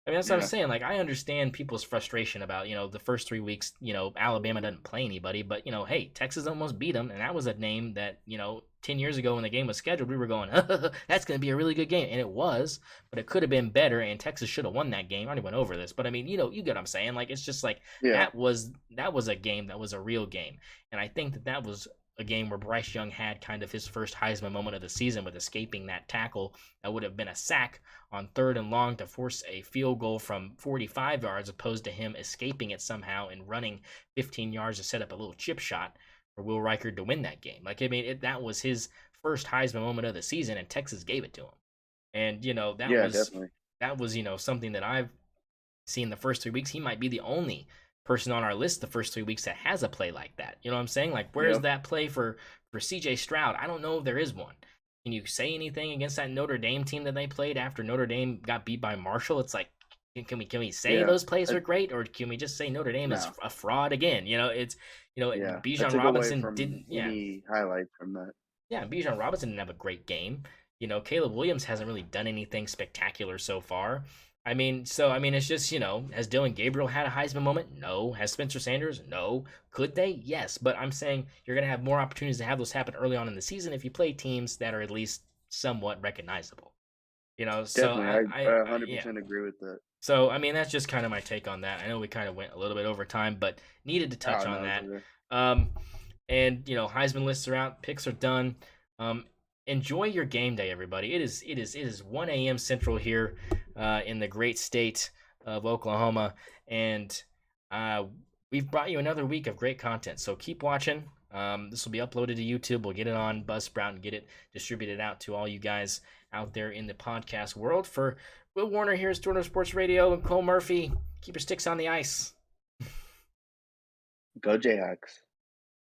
I mean, that's what I'm Yeah, saying. Like, I understand people's frustration about, the first 3 weeks, Alabama doesn't play anybody, but, hey, Texas almost beat them. And that was a name that, 10 years ago when the game was scheduled, we were going, that's going to be a really good game. And it was, but it could have been better. And Texas should have won that game. I already went over this, but I mean, you get what I'm saying. Like, it's just like, yeah, that was a game that was a real game. And I think that was a game where Bryce Young had kind of his first Heisman moment of the season with escaping that tackle that would have been a sack on 3rd and long to force a field goal from 45 yards, opposed to him escaping it somehow and running 15 yards to set up a little chip shot for Will Reichard to win that game. Like, I mean, that was his first Heisman moment of the season, and Texas gave it to him. And that yeah, was definitely. something that I've seen the first 3 weeks. He might be the only person on our list the first 3 weeks that has a play like that. You know what I'm saying? Like, where's Yep. that play for CJ Stroud? I don't know if there is one. Can you say anything against that Notre Dame team that they played after Notre Dame got beat by Marshall? It's like, can we say Yeah. those plays are great, or can we just say Notre Dame is No. a fraud again? It's Yeah. I Bijan took away Robinson from didn't, yeah, any highlights from that. yeah, Bijan Robinson didn't have a great game. Caleb Williams hasn't really done anything spectacular so far. I mean, it's just, has Dylan Gabriel had a Heisman moment? No. Has Spencer Sanders? No. Could they? Yes. But I'm saying you're going to have more opportunities to have those happen early on in the season if you play teams that are at least somewhat recognizable. So Definitely, I yeah. 100% agree with that. So, I mean, that's just kind of my take on that. I know we kind of went a little bit over time, but needed to touch Oh on no, it's that. okay. Um, and Heisman lists are out, picks are done. Um, enjoy your game day, everybody. It is 1 a.m. Central here in the great state of Oklahoma, and we've brought you another week of great content. So keep watching. This will be uploaded to YouTube. We'll get it on Buzzsprout and get it distributed out to all you guys out there in the podcast world. For Will Warner here at *St0ner Sports Radio and Cole Murphy, keep your sticks on the ice. Go Jayhawks.